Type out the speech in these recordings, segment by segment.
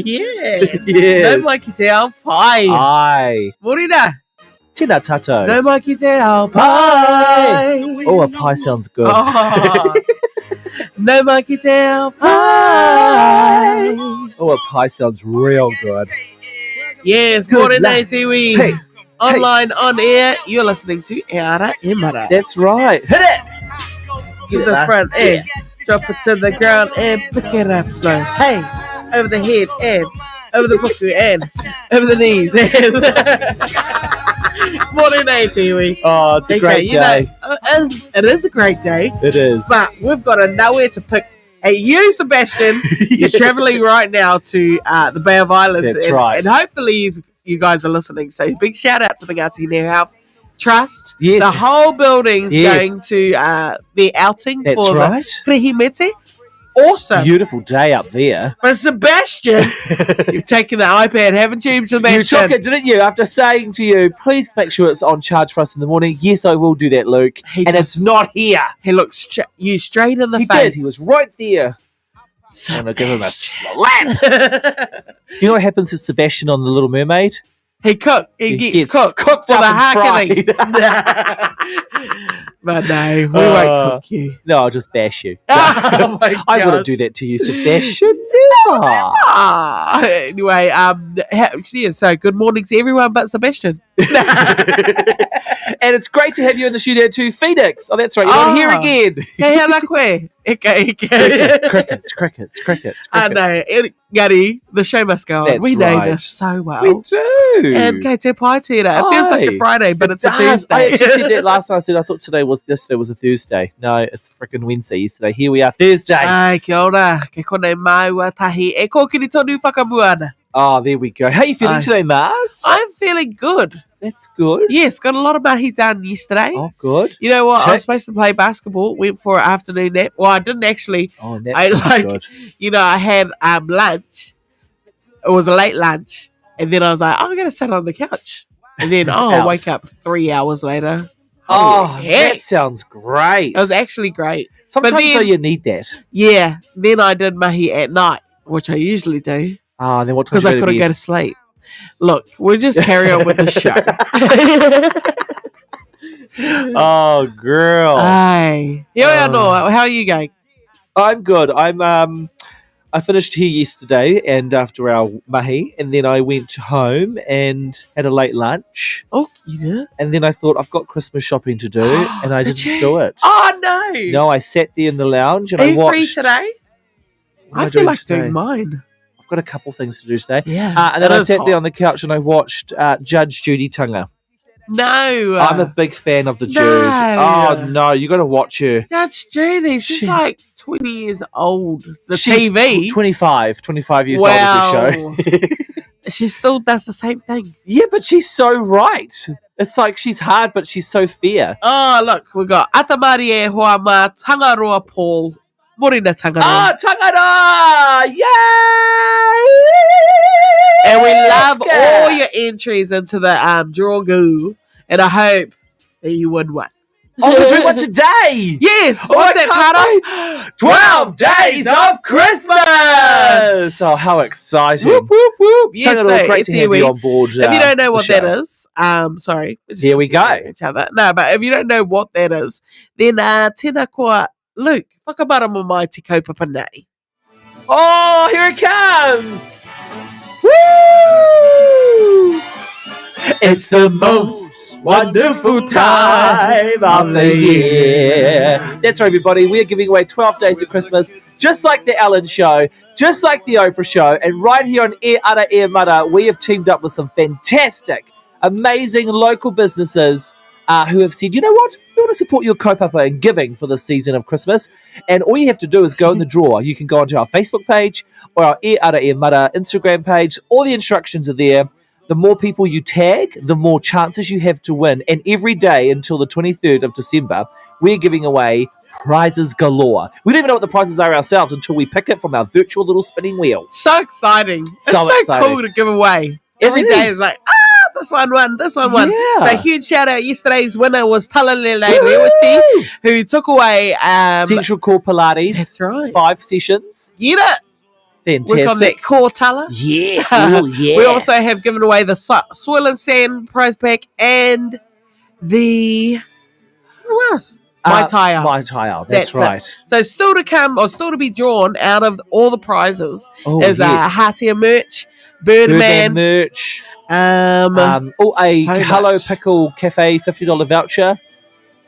No mai ki te ao pai. Ai. Morena. Tēnā tātou. No mai ki te ao pai. Oh, a pie sounds good. Oh. No mai ki te ao pai. Oh, a pie sounds real good. Yes, Good morena luck. tiwi. Hey. Online, on air, you're listening to E Ara E Mara. That's right. Hit it! To Get the it, front and drop it to the ground and pick it up slow. Hey, over the head and over the buku and over the knees. Morning day, Tiwi. Oh, it's a great day. It is a great day, It is. but we've got a nowhere to pick. Hey, you, Sebastian, you're travelling right now to the Bay of Islands. That's right. And hopefully you guys are listening. So big shout out to the Ngāti Neo Health Trust. Yes. The whole building's Yes. going to their outing That's for right. the Krihimete. Awesome. Beautiful day up there. But Sebastian, you've taken the iPad, haven't you, You Sebastian? took it, didn't you? After saying to you, please make sure it's on charge for us in the morning. Yes, I will do that, Luke. He And just- it's not here. He looked you straight in the He face. did. He was right there. I'm going to give him a slap. You know what happens to Sebastian on The Little Mermaid? He cooked. He He gets gets cooked cooked for up the and hackening. But no, we won't cook you. No, I'll just bash you. Oh my I wouldn't gosh. do that to you, Sebastian. Never. Anyway, so good morning to everyone but Sebastian. And it's great to have you in the studio too, Phoenix. Oh, that's right. You're not here Ah. again. Kei hana koe. Eke. Crickets. I know. Gary, the show must go on. That's We know right. this so well. We do. And kei te pai tira. It feels like a Aye. Friday, but it's a I Thursday. actually said that last night. I said I thought yesterday was a Thursday. No, it's freaking Wednesday yesterday. Here we are, Thursday. Ai, kia ora. Ke kone maua tahi. E kōkiri tonu whakamuana. Oh, there we go. How are you feeling Aye. today, Mars? I'm feeling good. That's good. Yes, got a lot of mahi done yesterday. Oh, good. You know what? I Check. was supposed to play basketball. Went for an afternoon nap. Well, I didn't actually. Oh, that's I like, good. you know, I had lunch. It was a late lunch, and then I was like, I'm gonna sit on the couch, and then I Ouch. wake up 3 hours later. Oh, Holy heck. that sounds great. It was actually great. Sometimes then- though you need that. Yeah. Then I did mahi at night, which I usually do Oh, and then what time because I did you couldn't go go to to sleep. Look, we'll just carry on with the show. bed? Oh, girl. Aye. Yeah, no. How are you going? I'm good. I finished here yesterday and after our mahi, and then I went home and had a late lunch. Oh, you did? And then I thought I've got Christmas shopping to do, and I Did didn't you? do it. Oh no! No, I sat there in the lounge and Are I you watched. free today? What am I feel like today? doing mine. I've got a couple things to do today. Yeah. And then It I is sat hot. there on the couch and I watched Judge Judy Tunga. No. I'm a big fan of the Jude. No. Oh no, you got to watch her. Judge Judy. She's She- like 20 years old. The She's TV. 25 years Wow. old of the show. She still does the same thing. Yeah, but she's so right. It's like she's hard, but she's so fair. Oh, look. We got Atamari e Hoa Ma Tangaroa Paul. Morena Tangaroa. Ah, Tangata! Yay! And we love Let's go. all your entries into the draw goo. And I hope that you win one. Oh, we're doing one today! Yes. Oh, What's I that, can't Pato? wait. 12 days of Christmas! Oh, how exciting. Whoop, whoop, whoop. Yes, Tangata, so great it's to have iwi. you on board. If you don't know the what show. that is, sorry. Just Here we go. each other. No, but if you don't know what that is, then tēnā koa Luke, whakabara mai te kaupapa nei. Oh, here it comes! Woo! It's the most wonderful time of the year. That's right, everybody. We're giving away 12 days of Christmas, just like the Ellen Show, just like the Oprah Show, and right here on E Ara E Mara, we have teamed up with some fantastic, amazing local businesses who have said, you know what, we want to support your kaupapa and giving for this season of Christmas. And all you have to do is go in the draw. You can go onto our Facebook page or our E Ara E Mara Instagram page. All the instructions are there. The more people you tag, the more chances you have to win. And every day until the 23rd of December, we're giving away prizes galore. We don't even know what the prizes are ourselves until we pick it from our virtual little spinning wheel. So exciting. So it's exciting. cool to give away. Every It day is. is like, this one won, this one won. Yeah. So huge shout out. Yesterday's winner was Talalele Rewati, Woo! who took away Central Core Pilates. That's right. 5 sessions. Get it. Fantastic. Work on that core tala. Yeah. Oh, yeah. We also have given away the Soil and Sand prize pack and the what else? My Tire. My Tire. That's right. So still to come, or still to be drawn out of all the prizes Oh, is yes. Hatia merch, Birdman Birdman, merch. a so Hello much. Pickle Cafe $50 voucher.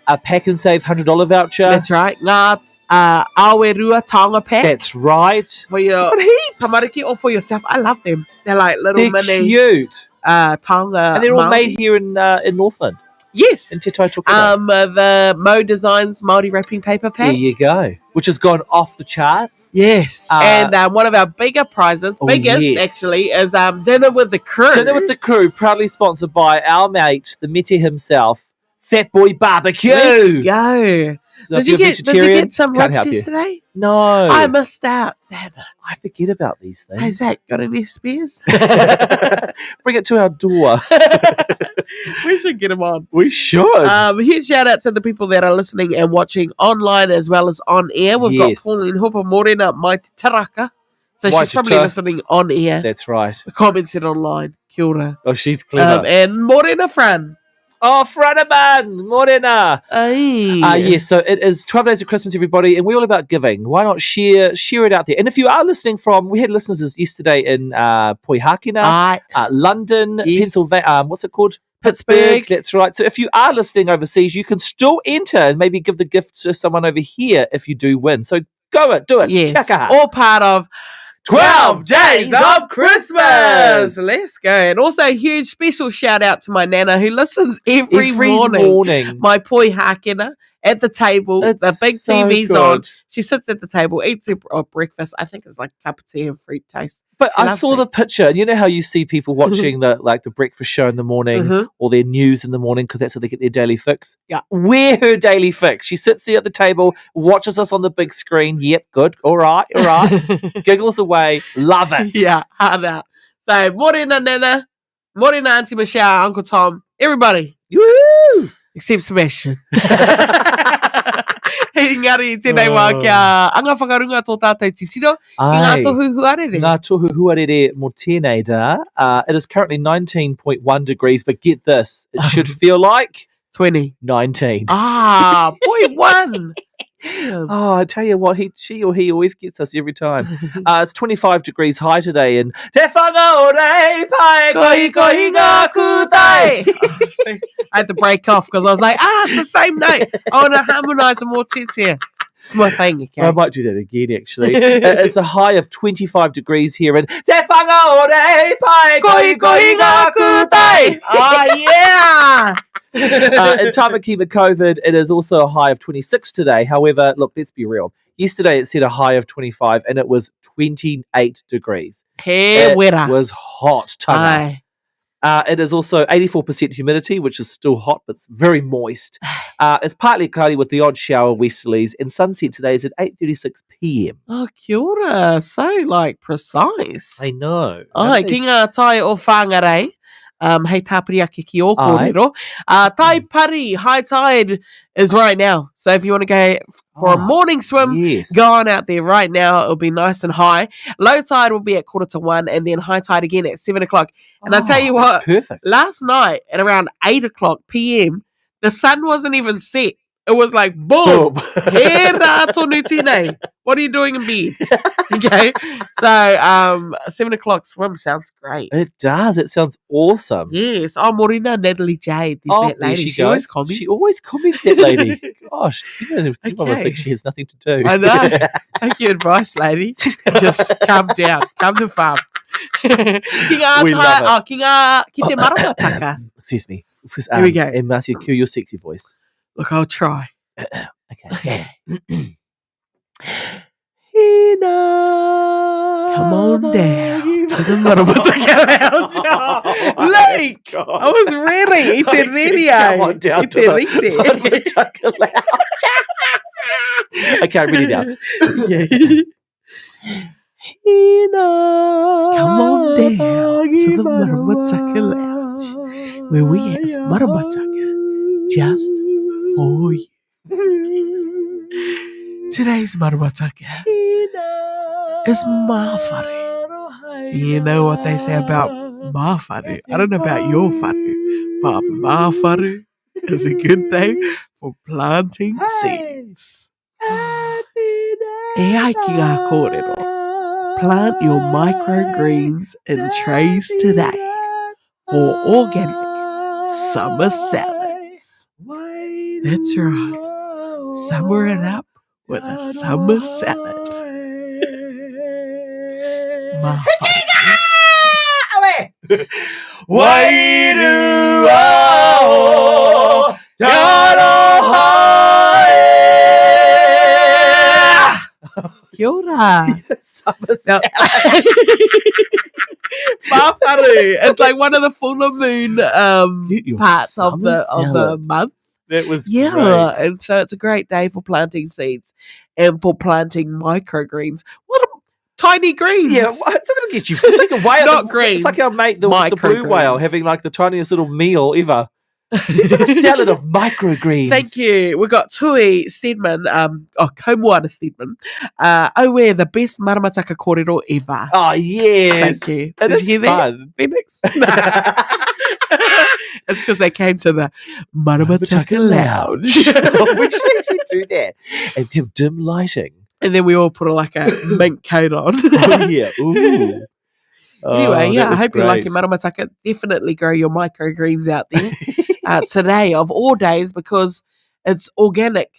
A Pack and Save $100 voucher. That's right. Ngā Awerua Taonga pack. That's right. For your Got heaps. tamariki or for yourself. I love them. They're like little They're mini cute. taonga. And they're all Māori. made here in Northland. Yes. In Te Tai Tokelau. The Mo Designs Māori wrapping paper pack. There you go. Which has gone off the charts. Yes. And one of our bigger prizes, biggest actually, is Dinner with the Crew. Dinner with the Crew, proudly sponsored by our mate, the Mete himself, Fat Boy Barbecue. Let's go. So Did if you you're get some can't ribs help you. yesterday? No. I missed out. Damn it. I forget about these Hey, things. Zach, got any spares? Bring it to our door. We should get them on. We should. Huge shout out to the people that are listening and watching online as well as on air. We've got Yes. Pauline Hopa Morena Maite Taraka. So she's Maite probably Ta. listening on air. That's right. Commented online. Kia ora. Oh, she's clever. And Morena Fran. Oh, Franaman, Morena. Aye. Yes, so it is 12 days of Christmas, everybody, and we're all about giving. Why not share it out there? And if you are listening we had listeners yesterday in Poihakina, Aye. London, Yes. Pennsylvania, what's it called? Pittsburgh. That's right. So if you are listening overseas, you can still enter and maybe give the gift to someone over here if you do win. So do it. Yes. Kaka. All part of 12 Days of Christmas. Let's go. And also a huge special shout out to my nana who listens every morning. My poi hakena at the table. It's the big so TV's good. on. She sits at the table, eats her breakfast. I think it's like a cup of tea and fruit toast. But She I loves saw it. the picture, and you know how you see people watching the breakfast show in the morning Mhm. or their news in the morning because that's how they get their daily fix. Yeah. We're her daily fix. She sits there at the table, watches us on the big screen. Yep, good. All right. Giggles away. Love it. Yeah, hard out. So, morena nana, morena Auntie Michelle, Uncle Tom, everybody, Woo! except Sebastian. Engari, tēnei wā kia anga whakarunga tō tātou tisiro, ki ngā Ai. tohu huarere. Ngā tohu huarere mō tēnei dā. It is currently 19.1 degrees, but get this, it should feel like 20. 19. 0.1. Oh, I tell you what, she or he always gets us every time. It's 25 degrees high today in Te whanga o rei pai kohi ngā kutai. I had to break off because I was like, it's the same note. I want to harmonise more tits here. It's my thing, okay? I might do that again, actually. It's a high of 25 degrees here in Te whanga o rei pai kohi ngā kutai. Oh, yeah. In Tamakima COVID, it is also a high of 26 today. However, look, let's be real. Yesterday, it said a high of 25, and it was 28 degrees. He It wera. was hot. Tanga. Aye. It is also 84% humidity, which is still hot, but it's very moist. It's partly cloudy with the odd shower westerlies, and sunset today is at 8:36 p.m. Oh, kia ora. So, like, precise. I know. Ai, ki ngā tai o whangarei, hei tāpiri ake ki o Ai. kōrero. Tai pari, high tide is right now. So if you want to go for a morning swim, Yes. go on out there right now. It'll be nice and high. Low tide will be at 1:45 and then high tide again at 7 o'clock. And I tell you what, Perfect. last night at around 8 o'clock p.m., the sun wasn't even set. It was like, boom. He rā tonu tēnei. What are you doing in bed? Okay. So 7 o'clock swim sounds great. It does. It sounds awesome. Yes. Oh, Morena Natalie Jade. There's that there lady. She always goes. comments. She always comments, that lady. Gosh, you know, people Okay. think she has nothing to do. I know. Take your advice, lady. Just calm down. Come to farm. Ki ngā We love it. ki te maramataka. Excuse me. Here we go. And Marcia, cue your sexy voice. Look, I'll try. Okay. Come on down to the Maramataka Lounge. Like, I was ready. It's a radio. Come on down It's to a the radio. Maramataka Lounge. Okay, I'm ready now. Come on down to the Maramataka Lounge, where we have Maramataka just for you. Today's Maramataka It's mawhare. You know what they say about mawhare? I don't know about your whare, but mawhare is a good day for planting seeds. E ai ki ngā kōrero. Plant your microgreens in trays today for organic summer salads. That's right. Summer it up with a summer salad. Kia ora. Summer Now- salad. Mawharu. It's like one of the fuller moon Get your parts of summer the salad. month. That was Yeah, great. and so it's a great day for planting seeds and for planting microgreens. What a tiny greens! Yeah, it's not going to get you. It's like a whale. Not greens, It's like our mate, the blue microgreens. whale, having like the tiniest little meal ever. It's like a salad of microgreens. Thank you. We've got Tui Stedman, Komoana Stedman. We're the best maramataka kōrero ever. Oh, yes. Thank you. It Did is you hear that, fun. Phoenix? It's because they came to the Maramataka Lounge. We should actually do that and have dim lighting. And then we all put like a mink coat on. Oh, yeah. Ooh. Anyway, that I was hope you like great. your maramataka. Definitely grow your microgreens out there today of all days because it's organic.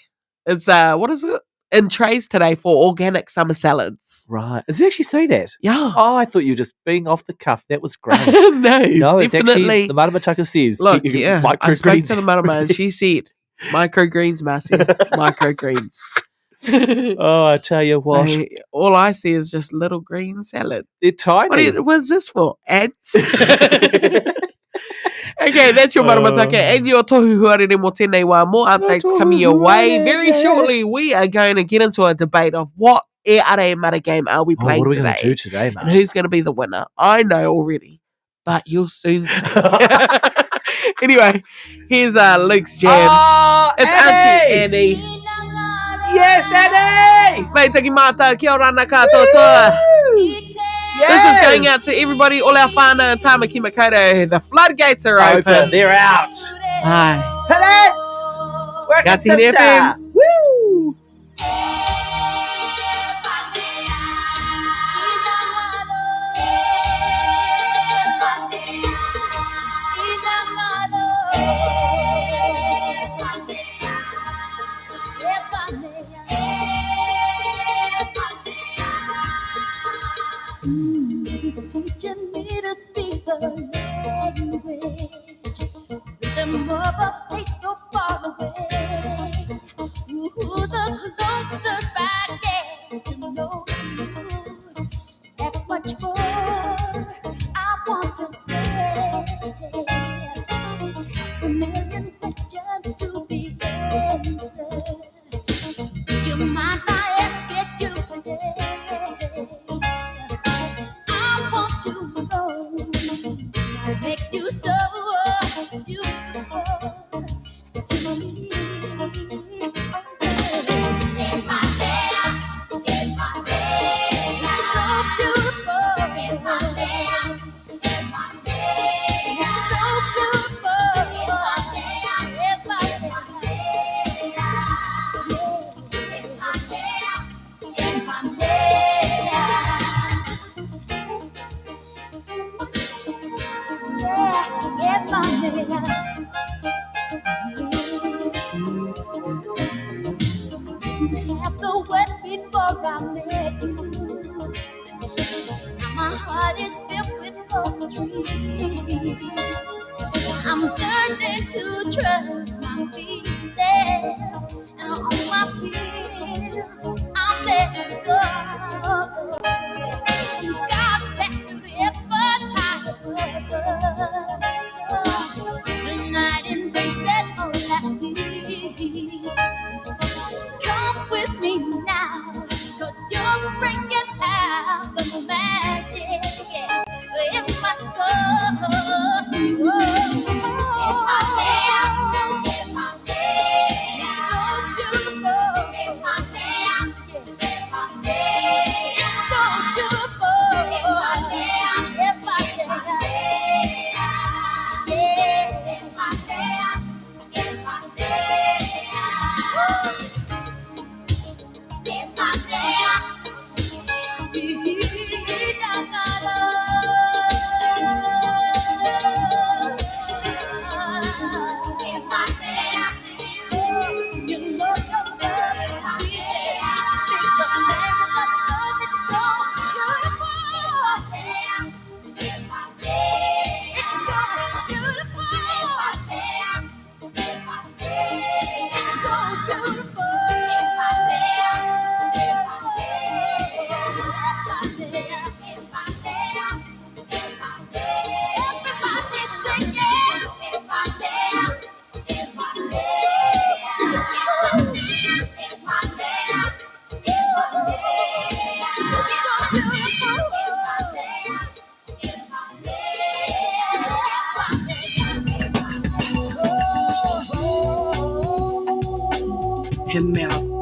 It's what is it? In trays today for organic summer salads. Right. Does it actually say that? Yeah. Oh, I thought you were just being off the cuff. That was great. No, It's actually, definitely. the Maramataka says. Look, get your yeah, I spoke microgreens. to the marama and she said, microgreens, Marcy, microgreens. Oh, I tell you what. So, all I see is just little green salad. They're tiny. What's this for? Ants? Okay, that's your maramataka and your tohu huarere mo tēnei wā. More updates tohu coming your way. huarere. Very shortly, we are going to get into a debate of what e are mara game are we Oh, playing what are we going today. to do today, And Mars? who's going to be the winner? I know already, but you'll soon see. Anyway, here's Luke's jam. Oh, It's Auntie Annie. Yes, Annie! Mate, taki mata, kia ora na katoa. This is going out to everybody, all our whānau and Tamaki Makaurau. The floodgates are open. They're out. Aye. Hit it! Work it, Gati sister. FM. Woo! He's teaching me to speak the language. Rhythm of a place so far away. Ooh, the closer I get to know you, that much more I want to say. A million questions to be answered. You might not ask you today. I want to know what makes you so beautiful to me. In my day, so beautiful. In my day, so Have the words before I met you. My heart is filled with poetry. I'm learning to trust my feelings and all my fears. I'm letting go. God's factory, but high above. The night in day said all I see. Come with me now, 'cause you're bringing out the magic in my soul. So beautiful.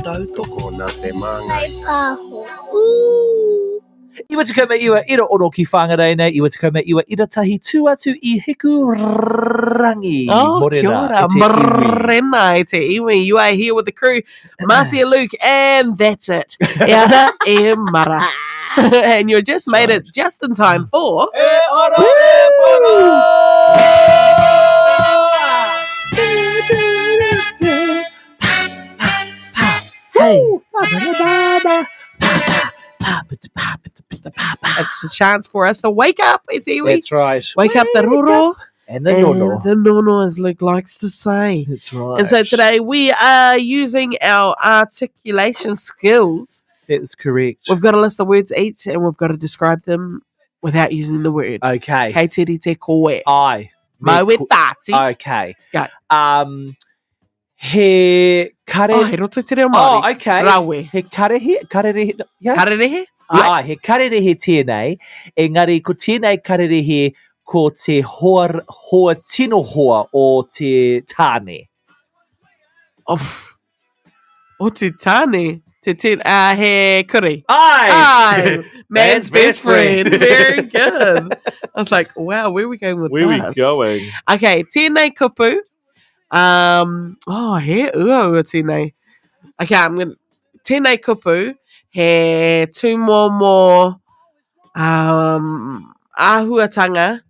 tautoko nā te māngai. Iwa te kaumea iwa ira oro ki whangarei nei. Iwa te kaumea iwa ira tahi tū atu I hiku rangi. Oh, Morena, kia ora. e te iwi. Morena e te iwi. You are here with the crew. Marcia, Luke, and that's it. Iara e mara. And you just made it just in time for... Hey. It's a chance for us to wake up. It's iwi. That's right. Wake up the roro. And the nono. The nono, as Luke likes to say. That's right. And so today we are using our articulation skills. That's correct. We've got a list of words each and we've got to describe them without using the word. Okay. Kei tiri te koe. I. Mai we tāti. Okay. Go. He kare. Oh, he roto te reo Māori. Oh, okay. Rawe. He karerehe. Yeah. Karerehe? Ai, he karerehe tēnei. Engari, ko tēnei karerehe ko te hoa tino hoa o te tāne. O te tāne. He kuri. Ai! Man's best friend. Very good. I was like, wow, where are we going with this? going? Okay, tēnei kupu. He ua tēnei. Okay, I'm going to... Tēnei kupu, he tū mō āhuatanga,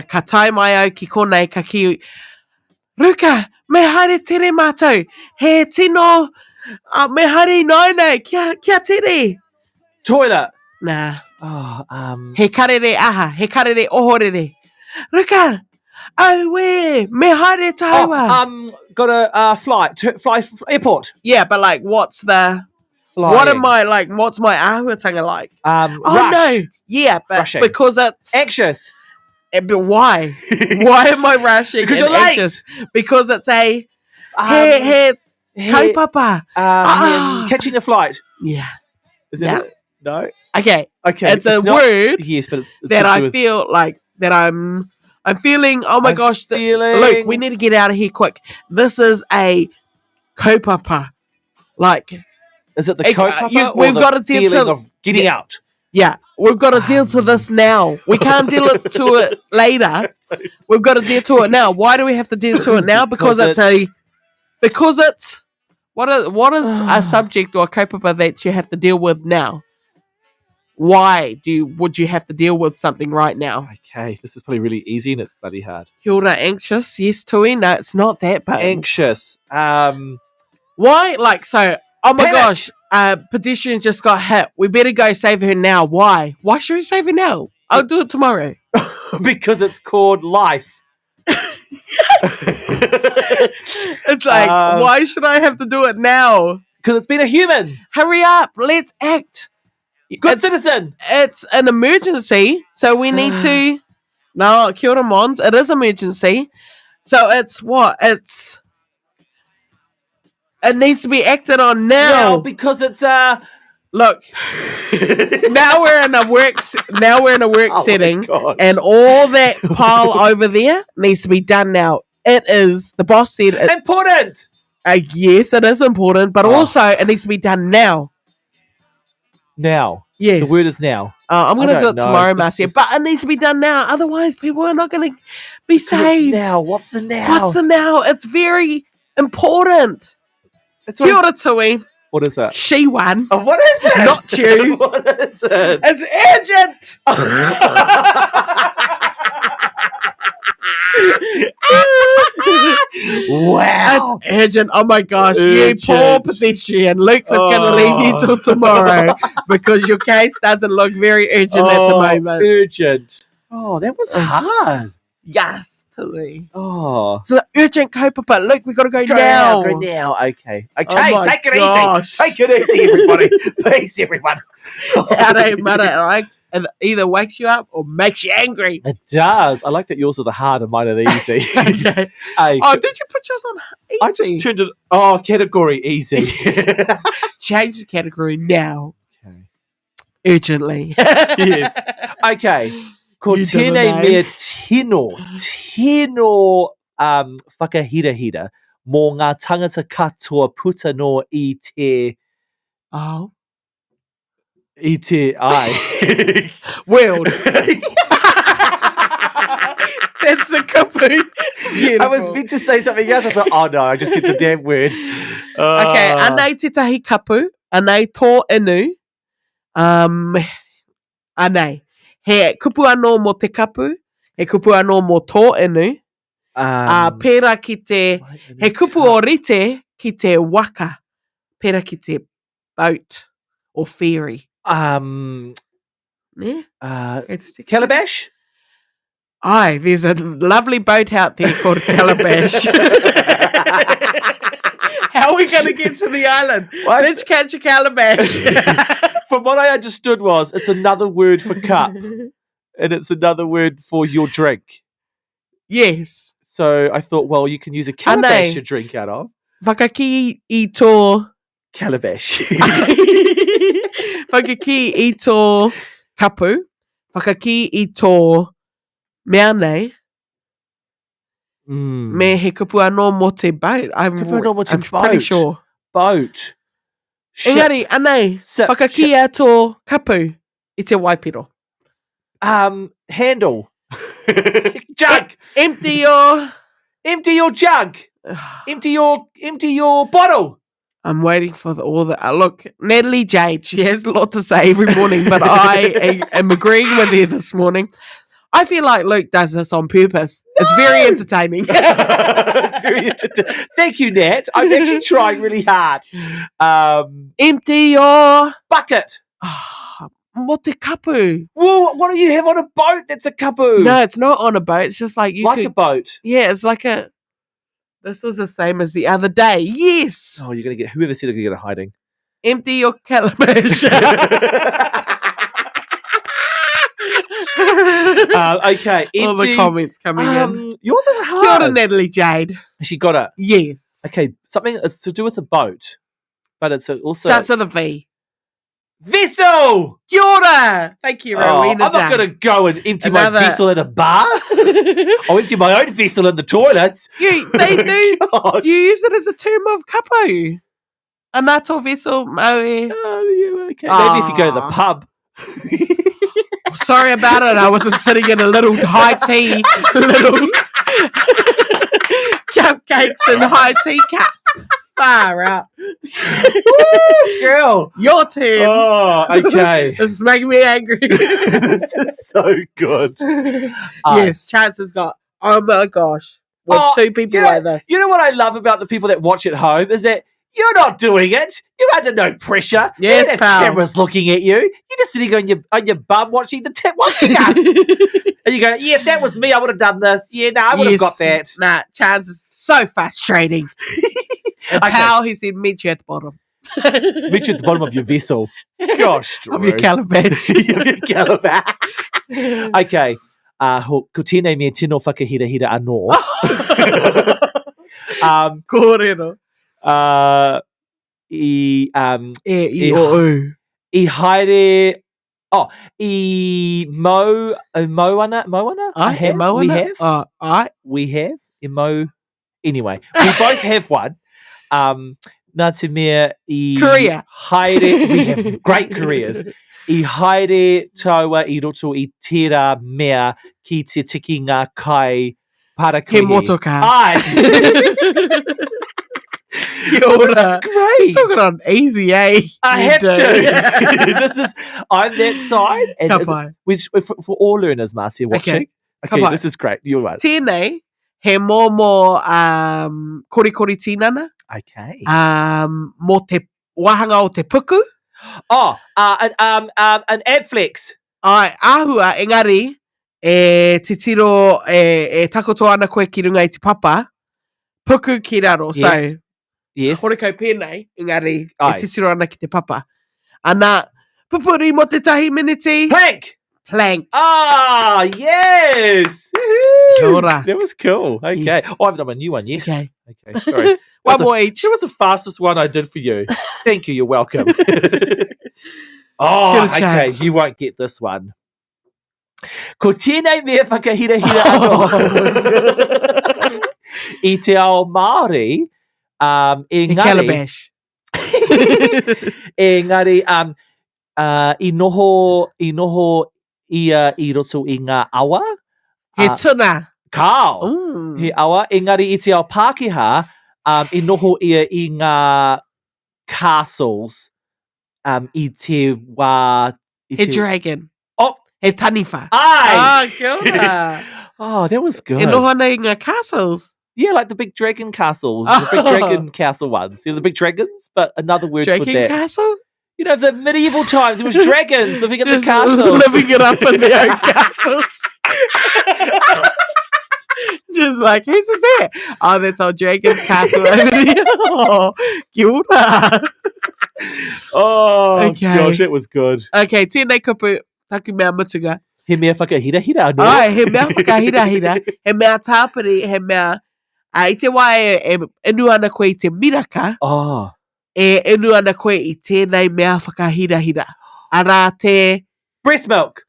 ka tai mai au ki konei ka ki... Ruka, me haere tere mātou. He tino... me haere nainei, kia tere. Toilet. Nah. Oh, He karere aha, he karere ohorere. Ruka, oh where? Me haere tauā. Got a flight, airport. Yeah, but like, what's the... Flying. What am I like? What's my āhuatanga like? Rush. No. Yeah, but Rushing. because it's... Anxious. But why? Why am I rushing? Because and you're late. anxious? Because it's a... He- kaupapa. Catching a flight. Yeah. Is No. it? No. Okay. Okay. It's a not- word Yes, but it's that to do I with- feel like that I'm feeling. Oh my I'm gosh, feeling- Luke, we need to get out of here quick. This is a kaupapa. Like, Is it the Hey, kaupapa or we've the got to deal feeling to- of getting out? yeah, we've got to deal to this now. We can't deal to it later. We've got to deal to it now. Why do we have to deal to it now? Because it's what is a subject or a kaupapa that you have to deal with now? Why would you have to deal with something right now? Okay, this is probably really easy and it's bloody hard. Kia ora, anxious. Yes, Tui. No, it's not that bad. Anxious. Why? Like, so, oh my Panic. gosh, pedestrian just got hit. We better go save her now. Why? Why should we save her now? I'll do it tomorrow. Because it's called life. It's like, why should I have to do it now? Because it's been a human. Hurry up. Let's act. Good It's, citizen. it's an emergency, so we need to... No, kia ora, Mons. It is emergency. So it's what? It needs to be acted on now. Well, because it's Look, now we're in a work Oh my setting, God. and all that pile over there needs to be done now. It is, the boss said, important. yes, it is important, but Oh. also it needs to be done now. Now. Yes. The word is now. I'm going to do don't it know. tomorrow, This Marcia, is- but it needs to be done now. Otherwise, people are not going to be 'Cause it's saved. now. What's the now? What's the now? It's very important. It's Kia ora, Tui. What is that? She won. Oh, what is it? Not you. What is it? It's urgent. Wow. That's urgent. Oh my gosh, Urgent. you poor pedestrian. Luke was going to leave you till tomorrow because your case doesn't look very urgent at the moment. Urgent. Oh, that was hard. Yes, Tui. Oh. So urgent kaupapa. Luke, we got to go now. Go now. Okay. Okay. Oh my take it gosh. easy. Take it easy, everybody. Peace, everyone. Aare mara, right? And it either wakes you up or makes you angry. It does. I like that yours are the hard and mine are the easy. Okay. Hey, Oh, did you put yours on easy? I just turned it. Oh, category easy. Change the category now. Okay. Urgently. Yes. Okay. Ko You tēnei don't know. mea tino whakahira hira mō ngā tangata katoa puta no I te Oh. ai. World. That's the kapu. I was meant to say something else. I thought, oh no, I just said the damn word. Okay, anei te tahi kapu, anei tō inu, anei. He kupu anō mō te kapu, he kupu anō mō tō inu, pērā ki te, he kupu o rite ki te waka, pērā ki te boat or ferry. Ne? Calabash? Aye, there's a lovely boat out there called Calabash. How are we going to get to the island? Let's catch a calabash. From what I understood was, it's another word for cup, and it's another word for your drink. Yes. So I thought, well, you can use a calabash to drink out of. Whakaki I tō... Calabash. Whakaki I tō kapu. Whakaki I tō mea nei. Me he kupu anō mō te boat. I'm pretty sure. Boat. Engari, anei, whakaki a tō kapu I te waipiro. Handle. Jug. Empty your jug. Empty your bottle. I'm waiting for all the... look, Natalie Jade, she has a lot to say every morning, but I am agreeing with her this morning. I feel like Luke does this on purpose. No! It's very entertaining. It's very entertaining. Thank you, Nat. I'm actually trying really hard. Empty your... bucket. Mō te kapu. Well, what do you have on a boat that's a kapu? No, it's not on a boat. It's just like you a boat. Yeah, it's like a... This was the same as the other day. Yes. Oh, you're going to get... Whoever said they're going to get a hiding. Empty your calabash. Okay. Empty, all the comments coming in. Yours is hard. Kia ora, Natalie Jade. She got it. Yes. Okay, something it's to do with a boat, but it's also... Starts with a V. Vessel! Kia ora! Thank you, Rowena. I'm not going to go and empty my vessel in a bar. I'll empty my own vessel in the toilets. They do. You use it as a term of kapu. Anato vessel, moe. Oh, okay. Maybe if you go to the pub. Sorry about it. I wasn't sitting in a little high tea, little cupcakes and high tea cup. Far out. Ooh, girl. Your turn. Oh, okay. This is making me angry. This is so good. Yes, Chance's got, oh my gosh, with two people like this. You know what I love about the people that watch at home is that you're not doing it. You're under no pressure. Yes, you don't have pal. cameras looking at you. You're just sitting on your bum watching us. And you go, yeah, if that was me, I would have done this. Yeah, no, I would have got that. Nah, Chance is so frustrating. And pal, he said, meet you at the bottom. Meet you at the bottom of your vessel. Gosh, Drew. Of your calabash. Of your calabash. Okay. Ko tēnei mea tino whakahira anō. Kōrero. I haere... Oh, I moana? We have. Anyway, we both have one. Nā te mea I... Korea. Haere, we have great careers. I haere taua I roto I tērā mea ki te tiki ngā kai parakuhi. He motoka. Ai. Kia ora. This is great. You still got on easy, eh? I have to. I'm that side. And which for all learners, Marcia, watching. Okay, this is great. You're right. Tēnei, he mō korikori tinana. Okay. Mō te wahanga o te puku. Oh, an Adflex. Ai, āhua, engari, te tiro e takoto ana koe ki runga I te papa, puku ki raro. Yes. So, yes. Horeko pēnei, engari, e te tiro ana ki te papa. Ana, pupuri mo te tahi miniti. Plank! Plank. Ah, yes! Kia ora. That was cool. Okay. Yes. Oh, I've done a new one, yes. Okay. Sorry. One more each. That was the fastest one I did for you. Thank you. You're welcome. Oh, okay. You won't get this one. Ko tēnei mea whakahira anō. I te ao Māori, He engari, calabash. engari, I noho ia I roto I ngā awa. He tuna. Kao. Ooh. He awa. Engari I te ao Pākehā, I noho ia I ngā castles I te wā... He dragon. Oh, He taniwha. ai! Oh, kia ora. Oh, that was good. E noho ana I ngā castles. Yeah, like the big dragon castle. The big dragon castle ones. You know, the big dragons, but another word for Dragon that. castle? You know, the medieval times, it was dragons living in the Just castles. living it up in their own castles. Just like, who's that? Oh, that's our dragon's castle over there. Oh, kia ora. Oh, Okay. gosh, it was good. Okay, tēnei kupu taku mea mutunga. He mea whakahira no? Ai, he mea whakahirahira, he mea tāpiri, he mea... I te wā e inu ana koe I te miraka, Oh. e inu ana koe I tēnei mea whakahirahira. Arā te Breast milk.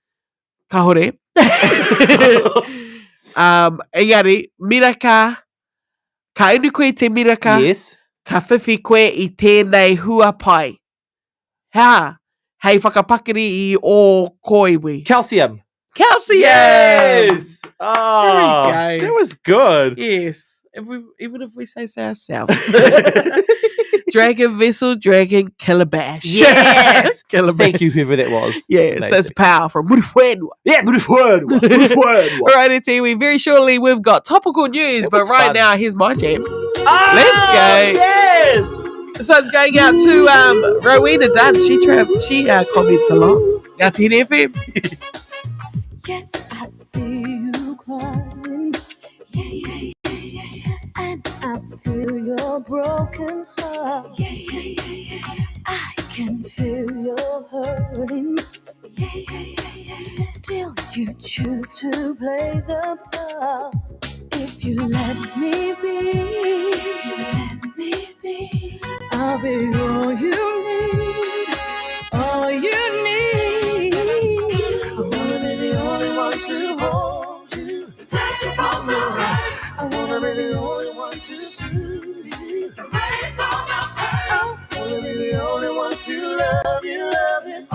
kahore. Engari, miraka, ka inu koe I te miraka, Yes. ka whiwhi koe I tēnei hua pai. Hea, hei whakapakiri I o koiwi. Calcium. Calcium! Yes. Oh, There we go. that was good. Yes, even if we say so ourselves. Dragon vessel, dragon calabash. Yes. Calabash. Thank you, whoever that was. Yes, Amazing. that's power from Murifuenua. Yeah, word. Alrighty, Tiwi, very shortly we've got topical news, That but was right fun. now here's my jam. Oh, Let's go. Yes. So it's going out to Rowena Dunn. She comments a lot. Out to FM. Yes, I see you crying. Yeah, yeah, yeah, yeah, yeah. And I feel your broken heart. Yeah, yeah, yeah, yeah, yeah. I can feel your hurting. Yeah, yeah, yeah, yeah, yeah. Still, you choose to play the part. If you let me be, I'll be all you need. All you need. I wanna be the only one to hold you, touch you from the right. I wanna be the only one to soothe you, erase all the hurt. I wanna be the only one to love you over again.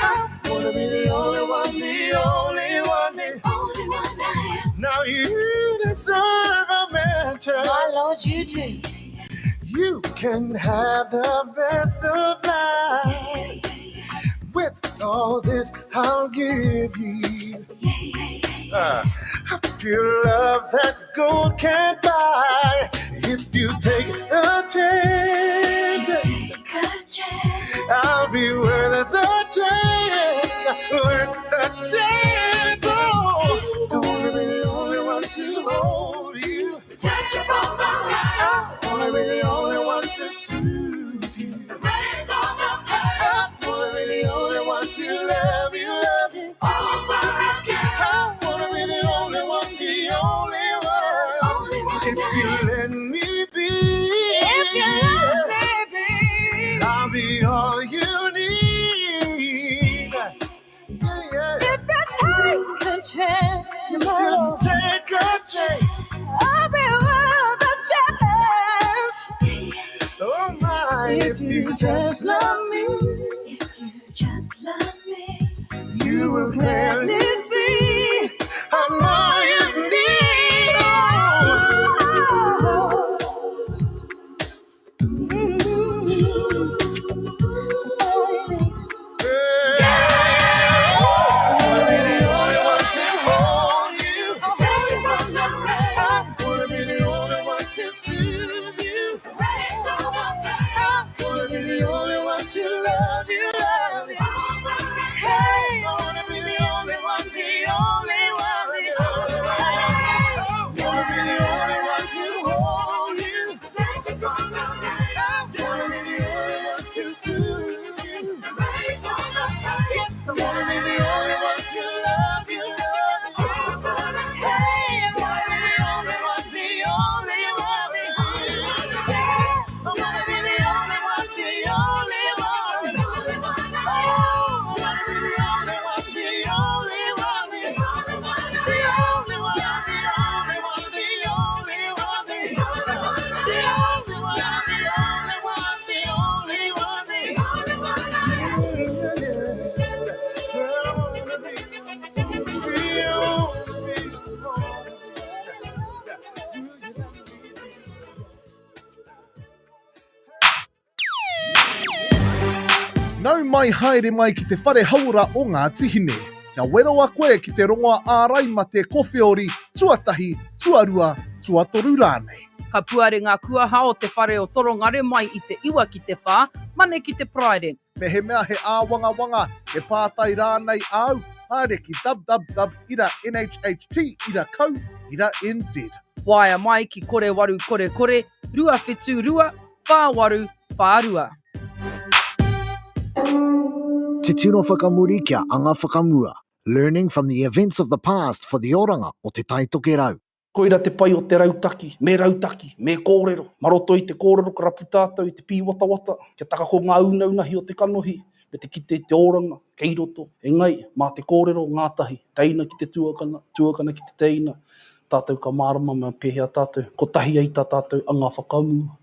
I wanna be the only one, the only one, the only one I am. Now you deserve a mentor. My Lord, you do. You can have the best of life. With all this, I'll give you a pure love that gold can't buy. If you take a chance, I'll be worth the chance. Worth the chance. Oh, I wanna be the only one to hold you, touch you from the right. I wanna be the only one to soothe you, erase all the hurt. I wanna be the only one to love you over again. I wanna be the only one, the only one. If you let me be, I'll be all you need. Yeah. If you take a chance, I'll be worth a chance. Oh my, if you just love me, you will clearly see how much you need. Oh. Nau mai haere mai ki te whare haura o ngā tihine. Kia wero a koe ki te rongoa ārai ma te kowhiori, tuatahi, tuarua, tuatoru rānei. Ka puare ngā kuaha o te whare o torongare mai i te iwa ki te whā, mane ki te praere. Me he mea he āwanga e pātai rānei au, haere ki www.nhht.co.nz. Waia mai ki kore waru kore kore, rua whetū rua, whā waru, whā rua. Te tino whakamuri kia anga whakamua. Learning from the events of the past for the oranga o te taitoke rau. Koira te pai o te rautaki, me kōrero. Maroto i te kōrero ka rapu tātou i te pīwatawata. Kia taka ko ngā unaunahi o te kanohi, me te kite i te oranga, kei roto. Engai, mā te kōrero, ngātahi, teina ki te tuakana ki te teina. Tātou ka mārama mea pēhea tātou. Ko tahi ai tā tātou anga whakamua.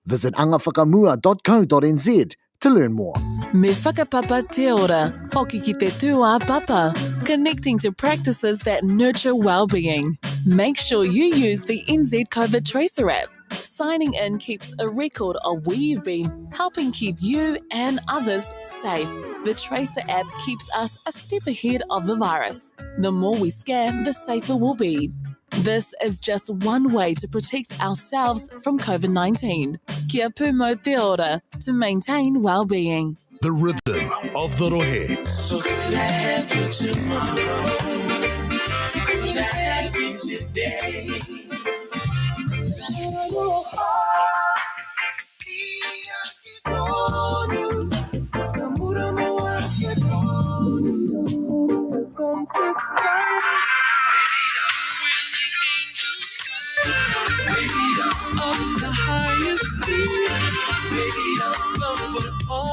Visit angawhakamua.co.nz to learn more. Me whakapapa te ora, hoki ki te tūā papa, connecting to practices that nurture well-being. Make sure you use the NZ COVID Tracer app. Signing in keeps a record of where you've been, helping keep you and others safe. The Tracer app keeps us a step ahead of the virus. The more we scan, the safer we'll be. This is just one way to protect ourselves from COVID-19. Kia pūmau te ora to maintain well-being. The rhythm of the rohe. So could I have you tomorrow? Could I have you today?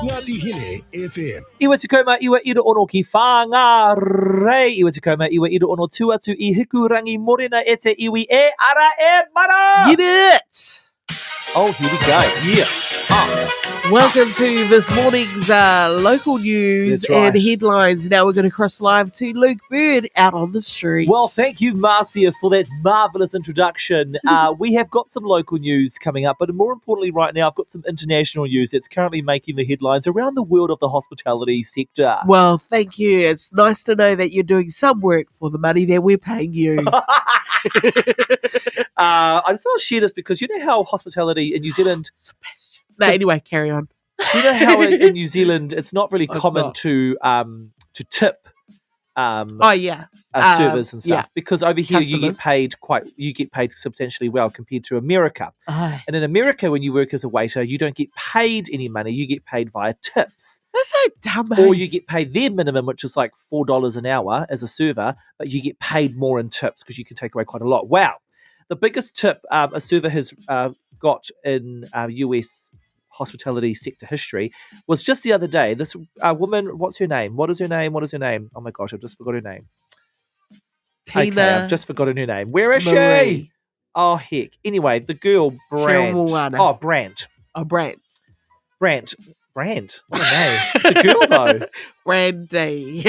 Ngāti Hine FM. Iwa te kauma, iwa iro ono ki whāngārei. Iwa te kauma, iwa iro ono tuatu I hikurangi morena e te iwi e ara e mana. Get it! Oh, here we go. Yeah. Welcome to this morning's local news That's right. and headlines. Now we're going to cross live to Luke Bird out on the streets. Well, thank you, Marcia, for that marvellous introduction. We have got some local news coming up, but more importantly right now, I've got some international news that's currently making the headlines around the world of the hospitality sector. Well, thank you. It's nice to know that you're doing some work for the money that we're paying you. I just want to share this because you know how hospitality in New Zealand... No, anyway, carry on. You know how in New Zealand it's not really common not. to tip servers and stuff yeah. because over here you Customers. get paid substantially well compared to America. Aye. And in America, when you work as a waiter, you don't get paid any money. You get paid via tips. That's so dumb. Or hey? you get paid their minimum, which is like $4 an hour as a server, but you get paid more in tips because you can take away quite a lot. Wow. The biggest tip a server has got in US hospitality sector history was just the other day. This woman, what's her name? What is her name? Oh my gosh, I've just forgot her name. Tina. Okay, I've just forgotten her name. Where is she? Marie. Oh, heck. Anyway, the girl, Brand. Moana. Brand. Oh, Brand. What a name. It's a girl, though. Brandy.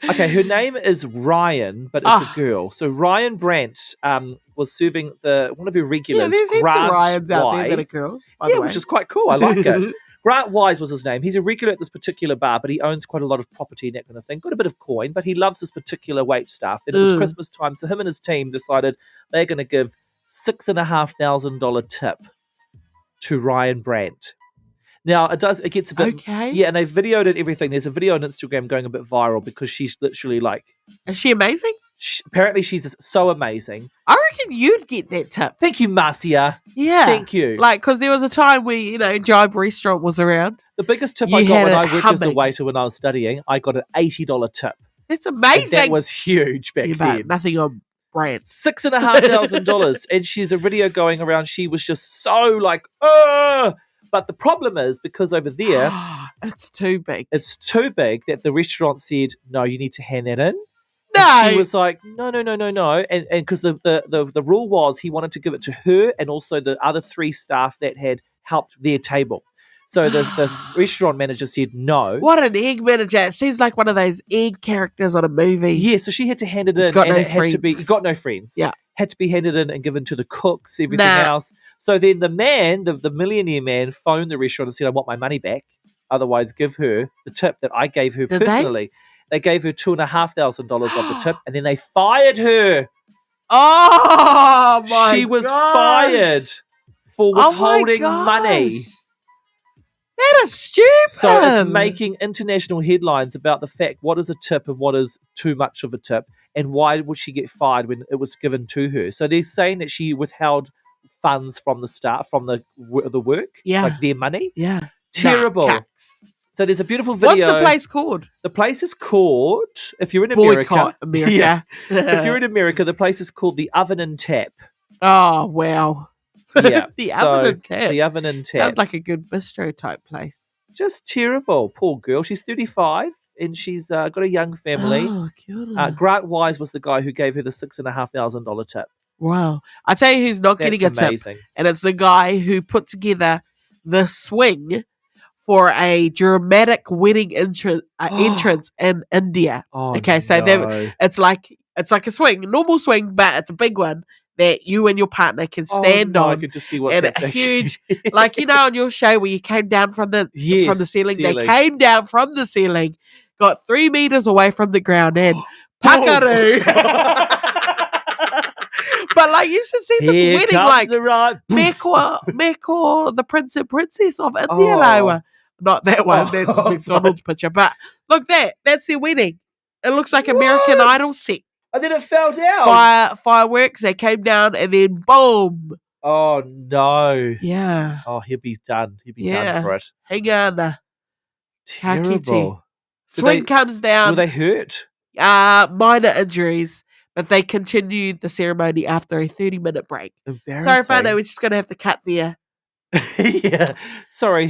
Okay, her name is Ryan, but it's a girl. So Ryan Brandt was serving one of her regulars, there's heaps of Grant Ryans out there Wise. that are girls, by the way. Which is quite cool. I like it. Grant Wise was his name. He's a regular at this particular bar, but he owns quite a lot of property and that kind of thing. Got a bit of coin, but he loves this particular wait staff. And it was Christmas time, so him and his team decided they're going to give $6,500 tip to Ryan Brandt. Now, it gets a bit... Okay. Yeah, and they videoed it, everything. There's a video on Instagram going a bit viral because she's literally like... Is she amazing? Apparently, she's so amazing. I reckon you'd get that tip. Thank you, Marcia. Yeah. Thank you. Like, because there was a time where, Jibe Restaurant was around. The biggest tip You I got had when it I worked as a humming. waiter when I was studying, I got an $80 tip. That's And amazing. that was huge back Yeah, but then. nothing on Brand. $6,500. And she's a video going around. She was just so like, ugh. But the problem is because over there, It's too big. it's too big that the restaurant said, no, you need to hand that in. No. And she was like, no. And because the rule was he wanted to give it to her and also the other 3 staff that had helped their table. So the restaurant manager said no. What an egg manager. It seems like one of those egg characters on a movie. Yeah, so she had to hand it in. It's got and no it had to be. friends. It got no friends. Yeah. Had to be handed in and given to the cooks, everything Nah. else. So then the man, the millionaire man, phoned the restaurant and said, I want my money back. otherwise give her the tip that I gave her Did they? personally. They gave her $2,500 of the tip, and then they fired her. Oh my! She was gosh. fired for Oh my withholding money. gosh. That is stupid. So it's making international headlines about the fact what is a tip and what is too much of a tip, and why would she get fired when it was given to her. So they're saying that she withheld funds from the start, from the work, Yeah. like their money. Yeah. Terrible. Nah, So there's a beautiful video. What's the place called? The place is called, if you're in America, Boycott America. Yeah. If you're in America, the place is called the Oven and Tap. Oh wow. Yeah. The So, Oven and Tap. The Oven and Tap. Sounds like a good bistro type place. Just terrible. Poor girl. She's 35 and she's got a young family. Oh, kia ora. Grant Wise was the guy who gave her the $6,500 tip. Wow. I tell you who's not getting a That's tip. amazing. And it's the guy who put together the swing for a dramatic wedding entrance in India. Oh, Okay, so no. it's like a swing, normal swing, but it's a big one that you and your partner can stand I on. could just see what's And a happening. huge, like on your show where you came down from the ceiling. They came down from the ceiling, got 3 meters away from the ground, and pakaru. But like you should see this Here wedding, comes like the ride. Meko, the Prince and Princess of India. Oh. Not that one. Oh, That's a McDonald's picture. But look, that's their wedding. It looks like American What? Idol set. And then it fell down. Fireworks. They came down and then boom. Oh, no. Yeah. Oh, he'll be done. He'll be Yeah. done for it. Hang on. Terrible. Swing comes down. Were they hurt? Minor injuries, but they continued the ceremony after a 30-minute break. Embarrassing. Sorry, Fano, we're just going to have to cut there. Yeah. Sorry,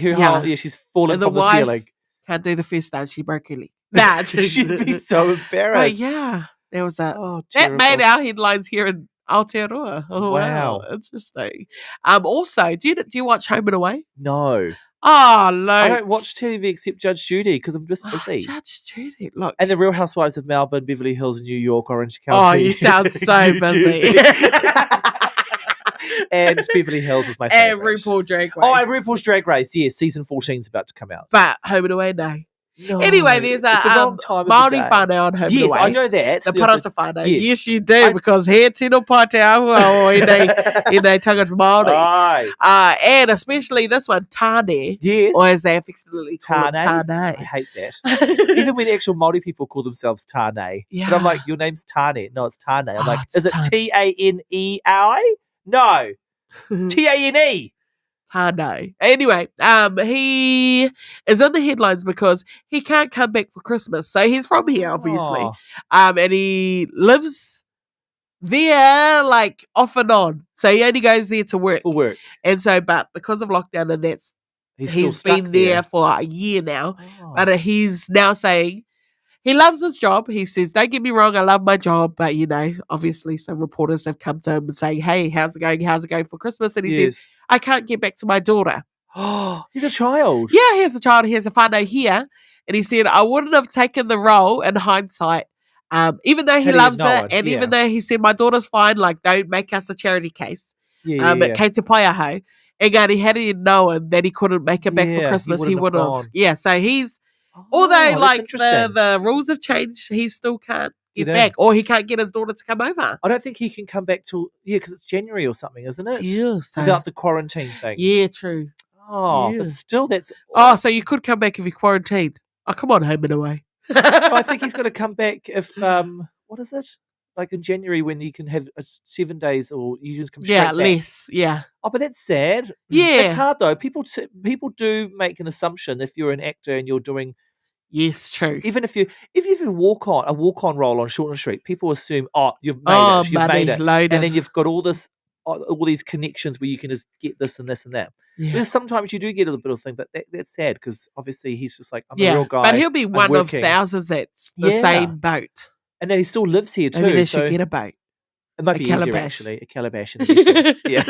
she's fallen And from the wife ceiling. Can't do the first dance. She broke her leg. Nah, She'd be so embarrassed. But yeah, there was a Oh, that made terrible. our headlines here in Aotearoa. Oh wow, Wow. interesting. Also, do you watch Home and Away? No. Oh no, I don't watch TV except Judge Judy because I'm just busy. Judge Judy, look. And the Real Housewives of Melbourne, Beverly Hills, New York, Orange Oh, County. you sound so New busy. Jersey. And Beverly Hills is my And favorite. RuPaul Drag Race. Oh, and RuPaul's Drag Race. Yes, season 14 is about to come out. But Home and Away, no. No, Anyway, there's it's a long time of the Māori day. whānau on Home and Yes, Away. I know that. The There's Parata a- whānau. yes. Yes, you do, because he tino Pāte Ahua o i tangata Māori. Aye. And especially this one, Tāne, Yes. or as they affectionately call it, Tāne. Tāne. I hate that. Even when actual Māori people call themselves Tāne. But I'm Yeah. like, your name's Tāne. No, it's Tāne. I'm Oh, like, it's is it Tāne. Tanei? No. Tane. Tāne. Anyway, he is in the headlines because he can't come back for Christmas. So he's from here, obviously. Oh. And he lives there like off and on. So he only goes there to work. For work. And so, but because of lockdown and that's, He's still he's stuck been there for a year now. Oh. But he's now saying he loves his job. He says, don't get me wrong, I love my job. But, obviously some reporters have come to him and saying, hey, how's it going? How's it going for Christmas? And he Yes. said, I can't get back to my daughter. Oh, he's a child. Yeah, he has a child. He has a whānau here. And he said, I wouldn't have taken the role in hindsight. Even though he Had he loves known, it. And yeah. even though he said, my daughter's fine, like, don't make us a charity case. Yeah, At Kei Te Paiaho. And had he known that he couldn't make it back Yeah, for he Christmas, he wouldn't would have have. gone. Yeah, so he's, Oh, although that's like interesting. the rules have changed, he still can't get Get in. back. Or he can't get his daughter to come over. I don't think he can come back till, because it's January or something, isn't it? Yeah, so, Without the quarantine thing. yeah, true. Oh, Yeah. but still, that's. Oh, so you could come back if you're quarantined. Oh, come on, Home and Away. I think he's got to come back if what is it? Like in January when you can have 7 days or you just come straight Yeah, back. less. Yeah. Oh, but that's sad. Yeah. It's hard though. People do make an assumption if you're an actor and you're doing Yes, true. even if you walk on role on Shortland Street, people assume you've made Oh, it, you've money, made it, loaded. and then you've got all these connections where you can just get this and this and that. Yeah. There's sometimes you do get a little bit of thing, but that's sad because obviously he's just like I'm a Yeah, real guy. but he'll be I'm one of working. thousands that's the Yeah. same boat. And then he still lives here too. Maybe they so should get a boat. it might a be easier calabash. actually. A calabash and a vessel. Yeah.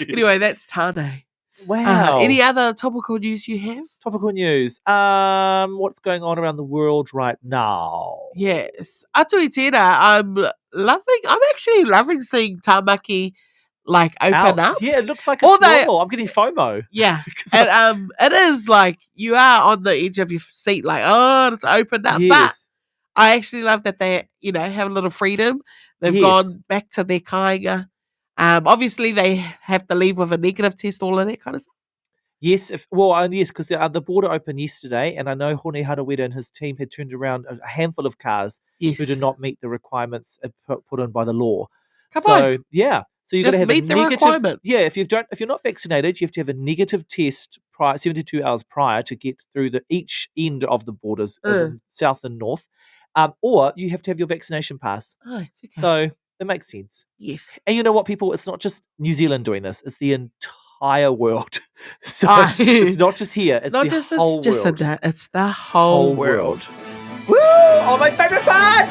Anyway, that's Tāne. Wow. Any other topical news you have? Topical news. What's going on around the world right now? Yes. Atu i tērā, I'm actually loving seeing Tamaki like open Ouch. up. Yeah, it looks like Or it's they- normal. I'm getting FOMO. Yeah, and it is like you are on the edge of your seat, like it's opened up. But Yes. I actually love that they, have a little freedom. They've Yes. gone back to their kāinga. Obviously, they have to leave with a negative test, all of that kind of stuff. Yes, because the border opened yesterday, and I know Hone Harawira and his team had turned around a handful of cars Yes. who did not meet the requirements put in by the law. Come so on. yeah, so you've got to Just have meet a the negative. requirements. Yeah, if you're not vaccinated, you have to have a negative test 72 hours prior to get through each end of the borders, south and north, or you have to have your vaccination pass. Oh, it's okay. So it makes sense. Yes. And you know what, people? It's not just New Zealand doing this; it's the entire world. So it's not just here; it's not the just whole just world. it's the whole world. Woo! Oh, my favorite part!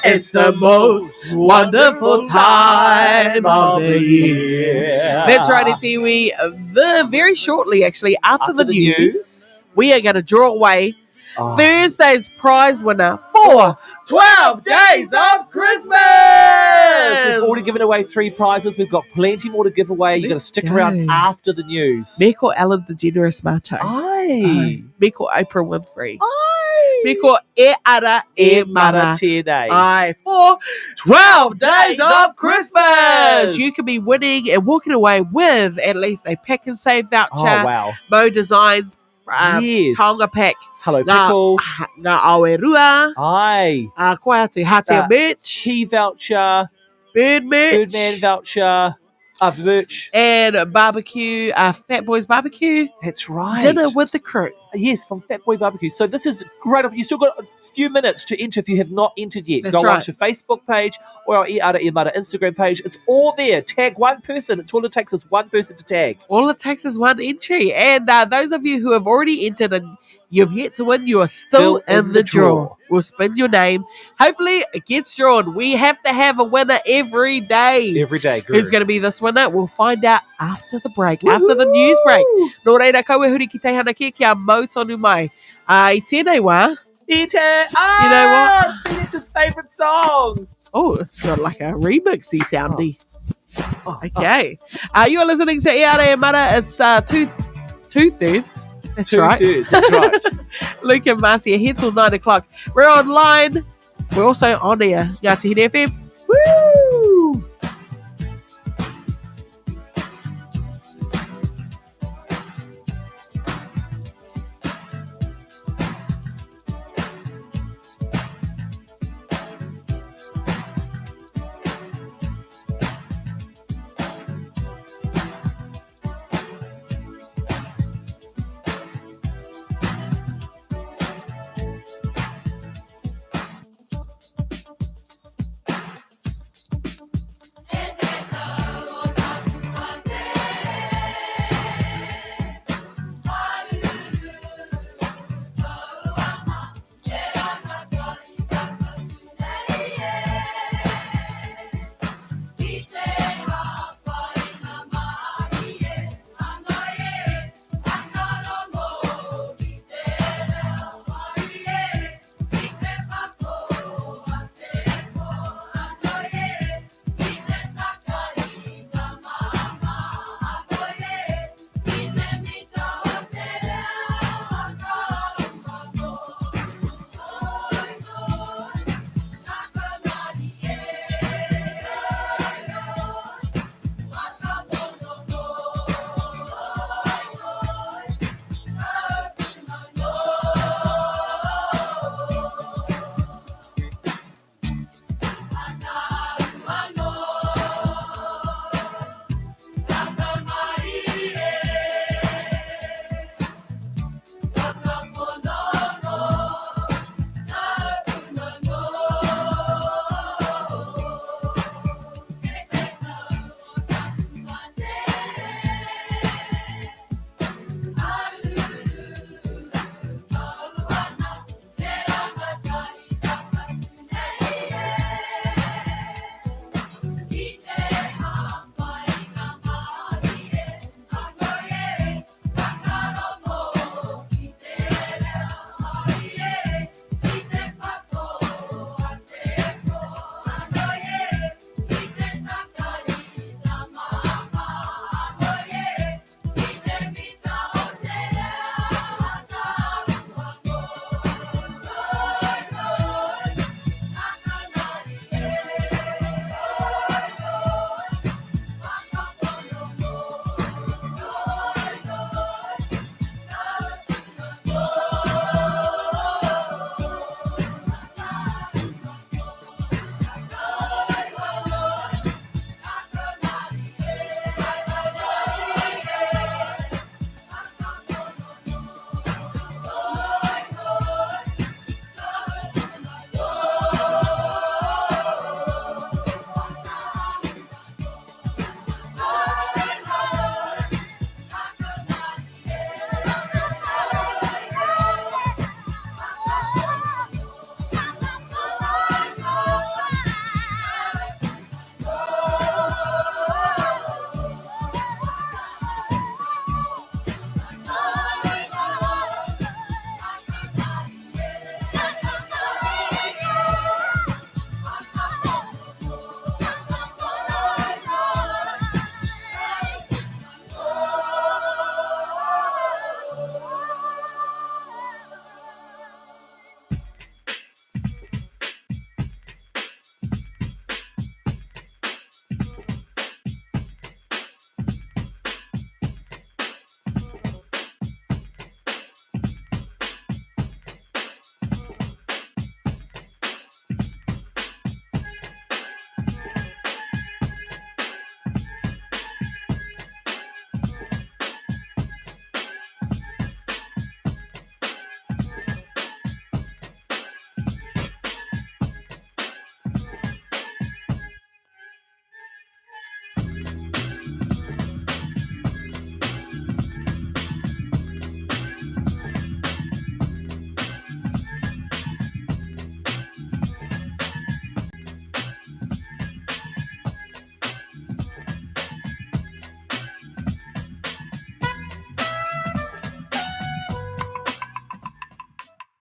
It's the most wonderful time of the year. That's right, it's Iwi. Very shortly, actually, after the news, we are going to draw away Thursday's prize winner for 12 Days of Christmas! We've already given away 3 prizes. We've got plenty more to give away. You've got to stick around after the news. Me ko Ellen DeGeneres Mato. Ai. Me ko Oprah Winfrey. Me ko E Ara E Mara. Tēnei. Aye, for 12 Days of Christmas! You could be winning and walking away with at least a Pack and Save voucher. Oh, wow. Mo Designs Yes. Taonga Pack. Hello, Pickle. Ngā Aoerua. Aye. Koe Hātea merch. Tea voucher. Bird merch. Birdman voucher. Merch. And barbecue. Fat Boys Barbecue. That's right. Dinner with the crew. Yes, from Fat Boy Barbecue. So this is great. You still got a few minutes to enter if you have not entered yet. That's Go right. onto Facebook page or our E Ara E Mara Instagram page. It's all there. Tag one person. All it takes is one person to tag. All it takes is one entry. And those of you who have already entered and you've yet to win, you are still in the draw. We'll spin your name. Hopefully it gets drawn. We have to have a winner every day. Every day. Who's going to be this winner? We'll find out after the break, after the news break. Nō reira, kaua huri ki te hana kia mau tonu mai. I tēnei wā. Eat it. You know what? It's Phoenix's favourite song. Oh, it's got like a remixy soundy. Okay. You are listening to E Ara E Mara. It's two-thirds. That's right. Two-thirds, that's right. Luke and Marcia here till 9 o'clock. We're online. We're also on air. Ngāti Hine FM. Woo!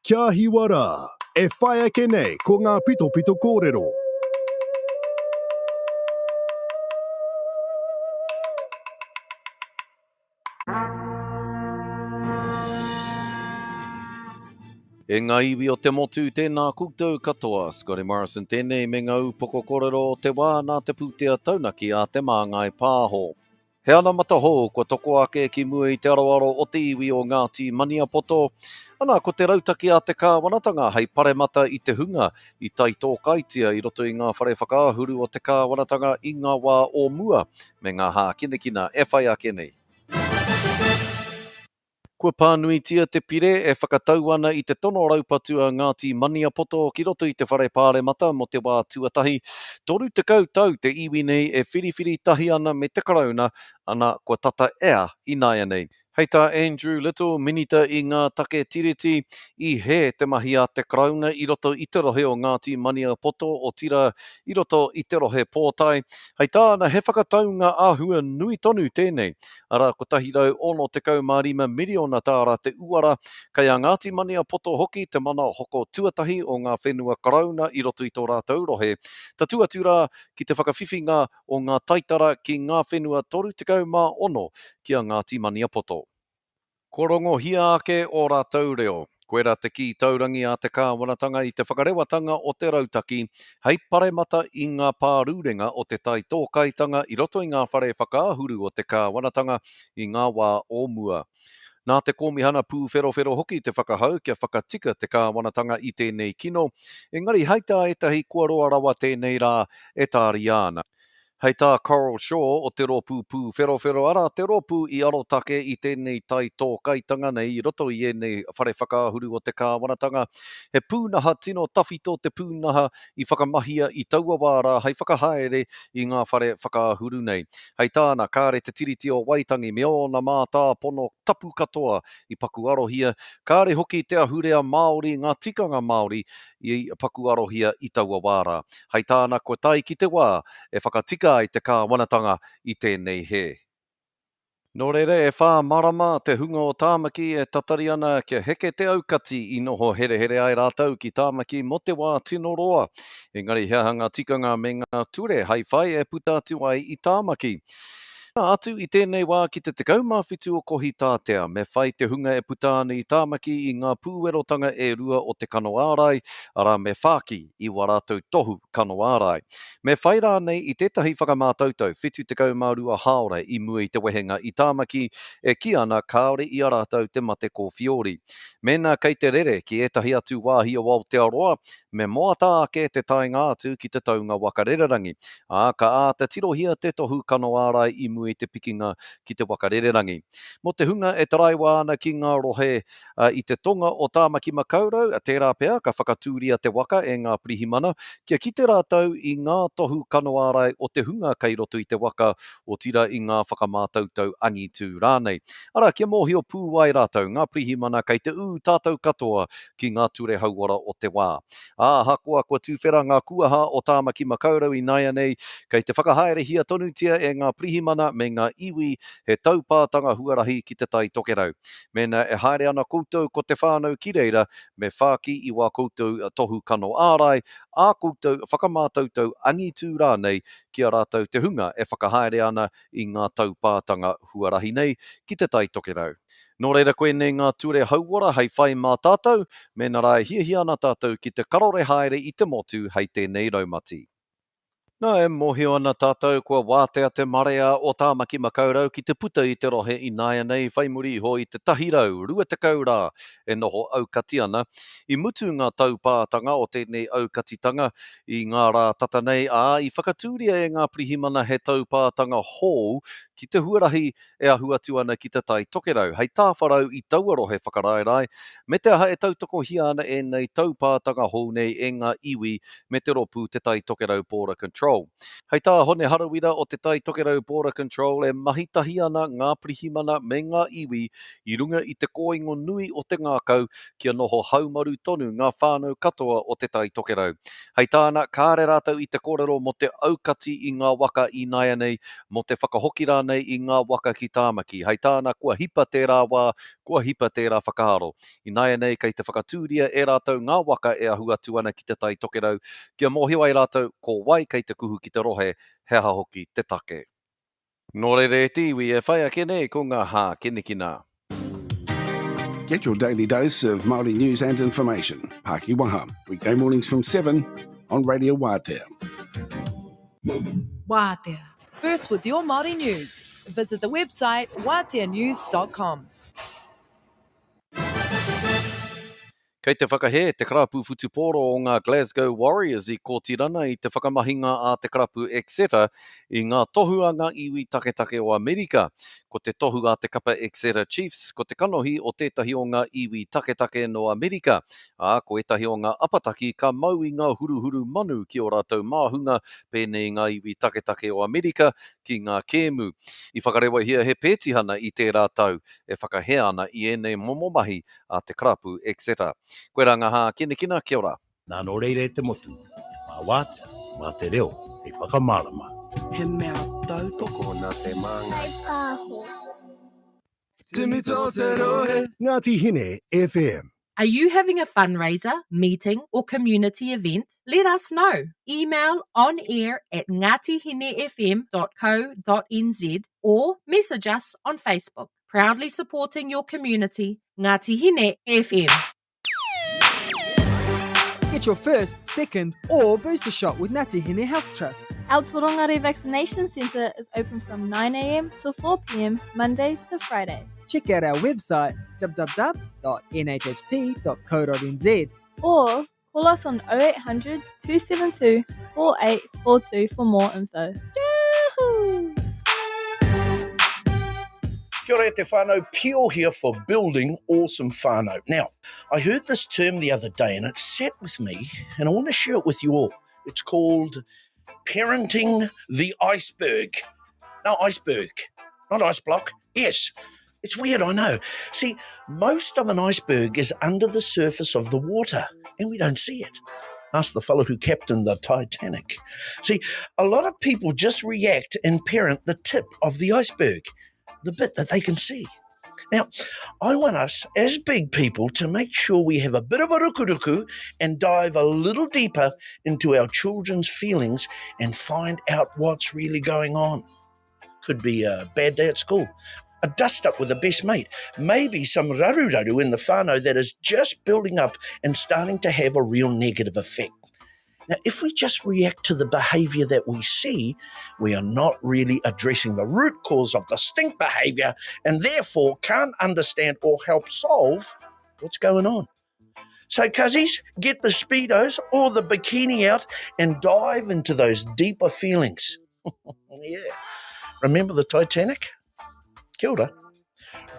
Kia hiwara. E whai ake nei ko ngā pito pito kōrero. E ngā iwi o te motu tēnā koutou katoa. Scotty Morrison tēnei me ngā upoko kōrero o te wā nā te pūtea taunaki a te māngai pāho. He ana mataho, kua toko ake ki mua i te aroaro o te iwi o Ngāti Maniapoto. Ana, ko te rautaki a te kāwanatanga hei paremata i te hunga i tai tō kaitia i roto i ngā whare whakaahuru o te kāwanatanga i ngā wā o mua me ngā hā kinekina e whai ake nei. Kua pānuitia te pire e whakatau ana i te tono raupatu a Ngāti Maniapoto ki roto i te whare pāremata mo te wā tuatahi. Toru te kautau te iwi nei e whiriwhiri tahi ana me te karauna ana kua tata ea i nāia nei. Hei tā Andrew Little, minita i ngā take tiriti i he te mahi a te karauna i roto i te rohe o Ngāti Maniapoto o tira i roto i te rohe pōtai. Hei tā ana he whakataunga āhua nui tonu tēnei. Ara ko tahi rau ono te kaumārima miliona tāra te uara, kai a Ngāti Maniapoto hoki te mana hoko tuatahi o ngā whenua karauna i roto i tō rātou rohe. Ta tuatura ki te whakawhiwhinga o ngā taitara ki ngā whenua toru te kaumā ono ki a Ngāti Maniapoto. Ko rongo hia ake o rātou reo. Koe rā te ki taurangi a te kāwanatanga i te whakarewatanga o te rautaki, hei paremata i ngā pārūrenga o te tai tōkaitanga i roto i ngā whare whakaahuru o te kāwanatanga i ngā wā o mua. Nā te komihana pū whero hoki te whakahau kia whakatika te kāwanatanga i tēnei kino, engari heita etahi kua roa rawa tēnei rā e tāri ana. Hei tā Coral Shaw o te ropu pū whero ara, te ropu i arotake i tēnei tai tōkaitanga nei i roto i ēnei whare whakaahuru o te kāwanatanga. He pūnaha tino tawhito te pūnaha i whakamahia i taua wāra hei whakahaere i ngā whare whakaahuru nei. Hei tāna kāre te tiriti o Waitangi me ona mātā pono tapu katoa i paku arohia. Kāre hoki te ahurea Māori, ngā tikanga Māori i paku arohia i taua wāra. Hei tāna ko tai ki te wā e whakatika i te kāwanatanga i tēnei he. Nō reira e whā marama te hunga o Tāmaki e tatari ana kia heke te aukati i noho here ai rātau ki Tāmaki mo te wā tino roa. Engari hea hanga tikanga me ngā ture hei whai e puta atu ai i Tāmaki. Atu i tēnei wā ki te tekau mawhitu o kohi tātea, me whai te hunga e puta ana i Tāmaki i ngā pūerotanga e rua o te kano ārai, ara me whāki i warātou tohu kano ārai. Me whai rā nei i tētahi whakamātautau, whitu tekau mārua haore i mua i te wehenga i Tāmaki, e ki ana kāore i a rātou te mate ko Fiori. Mēnā kei te rere ki etahi atu wāhia o Aotearoa, me moata ake te tainga atu ki te taunga wakarererangi. Ka a te tirohia te tohu kano ārai i mua i te pikinga ki te wakarererangi. Mo te hunga e taraiwa ana ki ngā rohe i te tonga o Tāmaki Makaurau, a tērā pea ka whakatūria te waka e ngā pirihimana, kia ki te rātau i ngā tohu kano ārai o te hunga kei roto i te waka o tira i ngā whakamātautau angitu rānei. Ara, kia mōhio pū wai rātau, ngā pirihimana kei te tātou katoa ki ngā ture hauara o te wā. Hakoa kua tūwhera ngā kuaha o Tāmaki Makaurau i nāia nei, kei te whakahaere hia tonutia e ngā pirihimana me ngā iwi he taupātanga huarahi ki te tai tokerau. Mēnā e haere ana koutou ko te whānau ki reira me whāki i wā koutou tohu kano ārai, a koutou whakamātautau angitu rānei ki a rātou te hunga e whakahaere ana i ngā taupātanga huarahi nei ki te tai tokerau. Nō reira koe nei ngā ture hauora hei whai mā tātou, mēnā rai hiahia ana tātou ki te karore haere i te motu hei tēnei raumati. Nā e mohio ana tātou kua wātea te marea o Tāmaki Makaurau ki te puta i te rohe i nāia nei whaimuri ho i te tahirau, rua te kaurā e noho aukati ana. I mutu ngā taupātanga o tēnei aukatitanga i ngā rā tata nei i whakatūria e ngā pirihimana he taupātanga hou ki te huarahi e ahu atu ana ki te tai tokerau. Hei tāwharau i taua rohe whakarairai, me te aha e tautoko hia ana e nei taupātanga hou nei e ngā iwi me te ropu te tai tokerau Border Control. Control. Hei tā hone harawira o te tai tokerau Border Control e mahitahi ana ngā pirihimana me ngā iwi I runga I te kōingo nui o te ngākau kia noho haumaru tonu ngā whānau katoa o te tai tokerau. Hei tāna kāre rātau I te kōrero mo te aukati I ngā waka I naia nei, mo te whakahoki rā nei I ngā waka ki tāmaki. Hei tāna kua hipa tērā wā, kua hipa tērā whakaaro. I naia nei kei te whakatūria e rātau ngā waka e ahu atu ana ki te tai tokerau, kia mōhiwa I rātau ko wai kei te kuhu ki te rohe, he aha hoki te take. Nō reire te iwi e whai ake nei ko ngā hā kinekina. Get your daily dose of Māori news and information. Pāki Waha, weekday mornings from 7 on Radio Wātea. Wātea. First with your Māori news. Visit the website wāteanews.com. Kei te whakahe, te karapu futuporo o ngā Glasgow Warriors I kōtirana I te whakamahinga a te karapu Exeter I ngā tohuanga iwi take o Amerika. Ko te tohu a te kapa Exeter Chiefs, ko te kanohi o tētahi o ngā iwi take no Amerika. Ko etahi o ngā apataki ka mau I ngā huruhuru manu ki o rātou māhunga pēnei ngā iwi take o Amerika ki ngā kēmu. I whakarewa hia he pētihana I tērā tau, e whakahe ana I ēnei momomahi a te karapu Exeter. Koe rā ngā hā kinekina, kia ora. Nā no reire te motu, mā wātea, mā te reo, hei whakamārama. He mea tautoko nā te māngai. Timi tō te rohe. Ngāti Hine FM. Are you having a fundraiser, meeting, or community event? Let us know. Email onair@ngatihinefm.co.nz or message us on Facebook. Proudly supporting your community, Ngāti Hine FM. Get your first, second, or booster shot with Ngāti Hine Health Trust. Our Torongare Vaccination Centre is open from 9 a.m. till 4 p.m. Monday to Friday. Check out our website www.nhht.co.nz or call us on 0800 272 4842 for more info. Yahoo! Kia ora e te whānau, Pio here for building awesome whānau. Now, I heard this term the other day and it sat with me and I want to share it with you all. It's called parenting the iceberg. No, iceberg, not ice block. Yes, it's weird, I know. See, most of an iceberg is under the surface of the water and we don't see it. Ask the fellow who captained the Titanic. See, a lot of people just react and parent the tip of the iceberg, the bit that they can see. Now, I want us as big people to make sure we have a bit of a rukuruku and dive a little deeper into our children's feelings and find out what's really going on. Could be a bad day at school, a dust-up with a best mate, maybe some raru in the whānau that is just building up and starting to have a real negative effect. Now, if we just react to the behaviour that we see, we are not really addressing the root cause of the stink behaviour and therefore can't understand or help solve what's going on. So, cuzzies, get the Speedos or the bikini out and dive into those deeper feelings. Yeah. Remember the Titanic? Kia ora.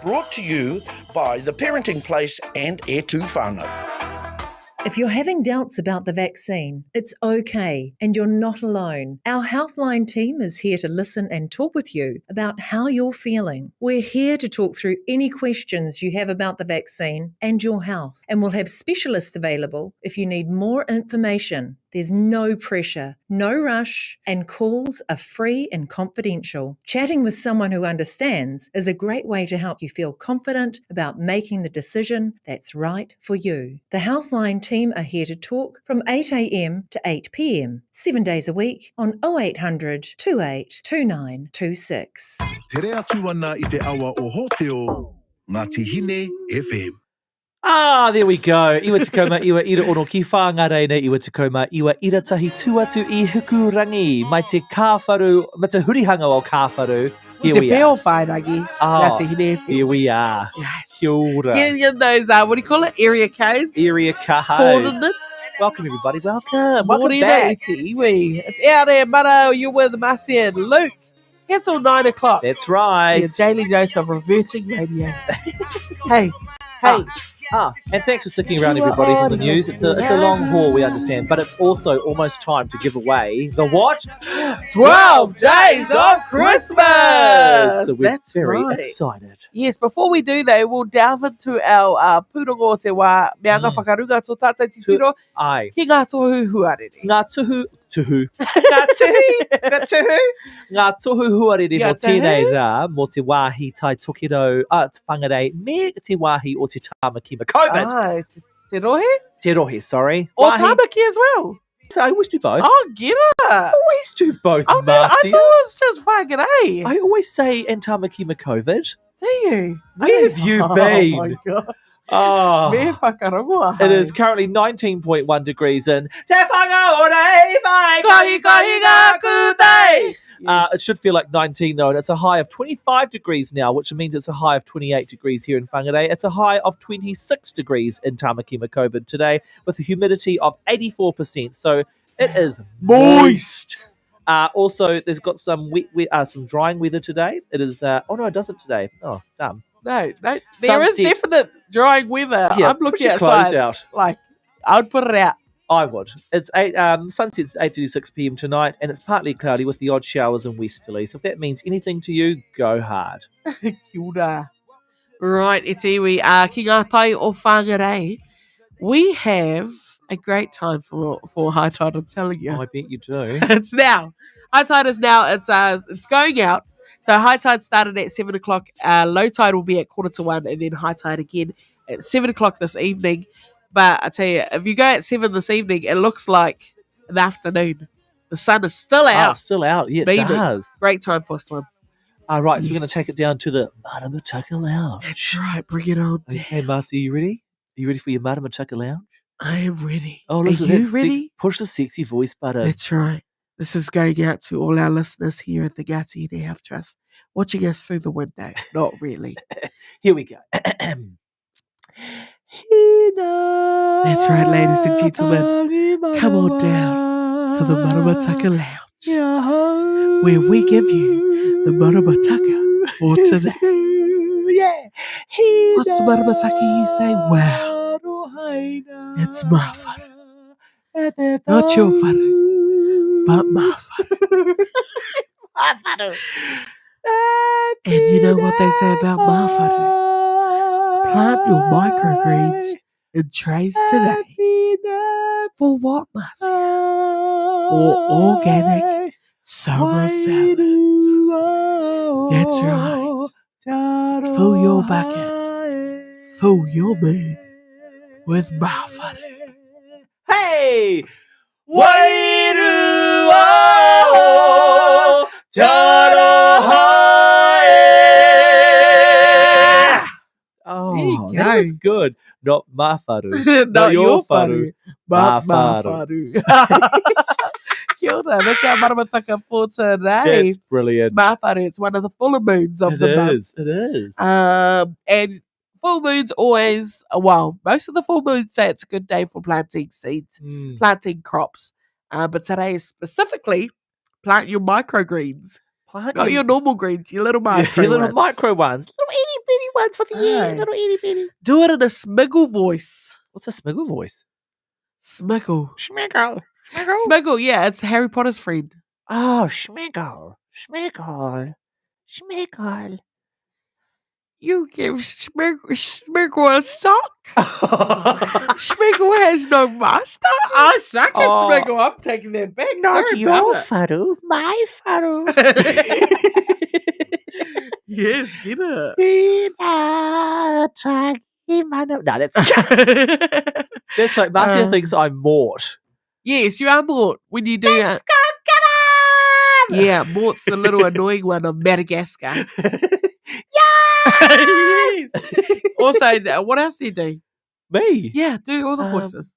Brought to you by The Parenting Place and Air 2 Whānau. If you're having doubts about the vaccine, it's okay and you're not alone. Our Healthline team is here to listen and talk with you about how you're feeling. We're here to talk through any questions you have about the vaccine and your health, and we'll have specialists available if you need more information. There's no pressure, no rush, and calls are free and confidential. Chatting with someone who understands is a great way to help you feel confident about making the decision that's right for you. The Healthline team are here to talk from 8 a.m. to 8 p.m, 7 days a week on 0800 28 2926. Te rea atu ana I te awa o Hōteo, Ngāti Hine FM. There we go. Iwa tikoma, iwa ira ono ki whānga reina, iwa tikoma, iwa ira tahi tuatu I hukurangi. Mai te kāwharu, mai te hurihanga o kāwharu. Here we are. Here we are. Yes. Kia ora. Getting those, what do you call it? Area codes? Area codes. Coordinates. Welcome, everybody. Welcome Morena back. Iwi. It's out there, Maro. You're with Marcy and Luke. It's all 9 o'clock. That's right. Your daily dose of reverting radio. Hey. And thanks for sticking around, everybody, for the news. It's a long haul, we understand, but it's also almost time to give away the what? 12 days of Christmas! So we're That's very right. excited. Yes, before we do that, we'll delve into our pūrongo o te wā, mea ngā whakarunga tō tātai te tiro, Ai. ki ngā tohu huarere. Ngā tuhu. Ngā tohu huarere mō tēnei rā, mō te wāhi tai tokiro, whangarei, me te wāhi o te Tāmakima COVID. Ai, te rohe? Te rohe, sorry. Or Tāmaki as well. So I always do both. Oh, get it. Always do both, I Marcia. thought it was just whangarei. I always say and Tāmakima COVID. Do you? Where have you been? Oh, my God. Oh. Me whakarongo It is currently 19.1 degrees in Te Whangaorei Vai Kahi Kahi Ngā Kūtei. It should feel like 19 though, and it's a high of 25 degrees now, which means it's a high of 28 degrees here in Whangarei. It's a high of 26 degrees in Tāmakima COVID today, with a humidity of 84%. So it is moist. Also, there's got some some drying weather today. It is. Oh no, it doesn't today. Oh, damn. No. There is definite drying weather. Yeah, I'm looking put your outside. clothes out. Like, I would put it out. I would. It's sunset's 8:36 p.m. tonight, and it's partly cloudy with the odd showers and westerlies. If that means anything to you, go hard. Kia ora. Right, it's iwi. Ki ngā tai o Whangarei, we have a great time for high tide, I'm telling you. I bet you do. It's now. High tide is now. It's going out. So high tide started at 7 o'clock. Low tide will be at 1:45, and then high tide again at 7 o'clock this evening. But I tell you, if you go at 7 this evening, it looks like an afternoon. The sun is still out. Still out. Yeah, it Beaming. does. Great time for a swim. All right, so we're Yes. going to take it down to the Maramataka Lounge. That's right. Bring it on. Okay, Marcy, you ready? Are you ready for your Maramataka Lounge? I am ready. Oh, Are look at you that. ready? Push the sexy voice button. That's right. This is going out to all our listeners here at the Ngāti Hine Health Trust, watching us through the window. Not really. Here we go. That's right, ladies and gentlemen. Come on down to the Maramataka Lounge, where we give you the Maramataka for today. Yeah. What's Maramataka you say? Well, it's my wharu. Not your wharu, but my wharu. And you know what they say about my wharu? Plant your microgreens in trays today. For what, Marcia? For organic summer salads. That's right. Fill your bucket. Fill your moon with my wharu. Hey! Wairu o te arohae. Oh, that was good. Not my wharu. Not your wharu, My but my wharu. wharu. Kia ora, that's our Maramataka for today. That's brilliant. My wharu, it's one of the fuller moons of the month. It is. And full moons always, well, most of the full moons say it's a good day for planting seeds, planting crops. But today is specifically plant your microgreens. Not your normal greens, your little micro Your little ones. micro ones. Little itty bitty ones for the year. Aye. Little itty bitty. Do it in a smiggle voice. What's a smiggle voice? Smiggle. Schmiggle. Smiggle, yeah, it's Harry Potter's friend. Oh, schmiggle. Schmiggle. Schmiggle. You give Schmiggle a sock? Schmiggle has no master? I suck at Schmiggle. I'm taking that back. Not Sorry your about it. wharu, my wharu. Yes, get it. No, that's that's like Marcia thinks I'm Mort. Yes, you are Mort when you do it. Yeah, Mort's the little annoying one of Madagascar. Yes. Also, what else do you do? Me? Yeah, do all the voices.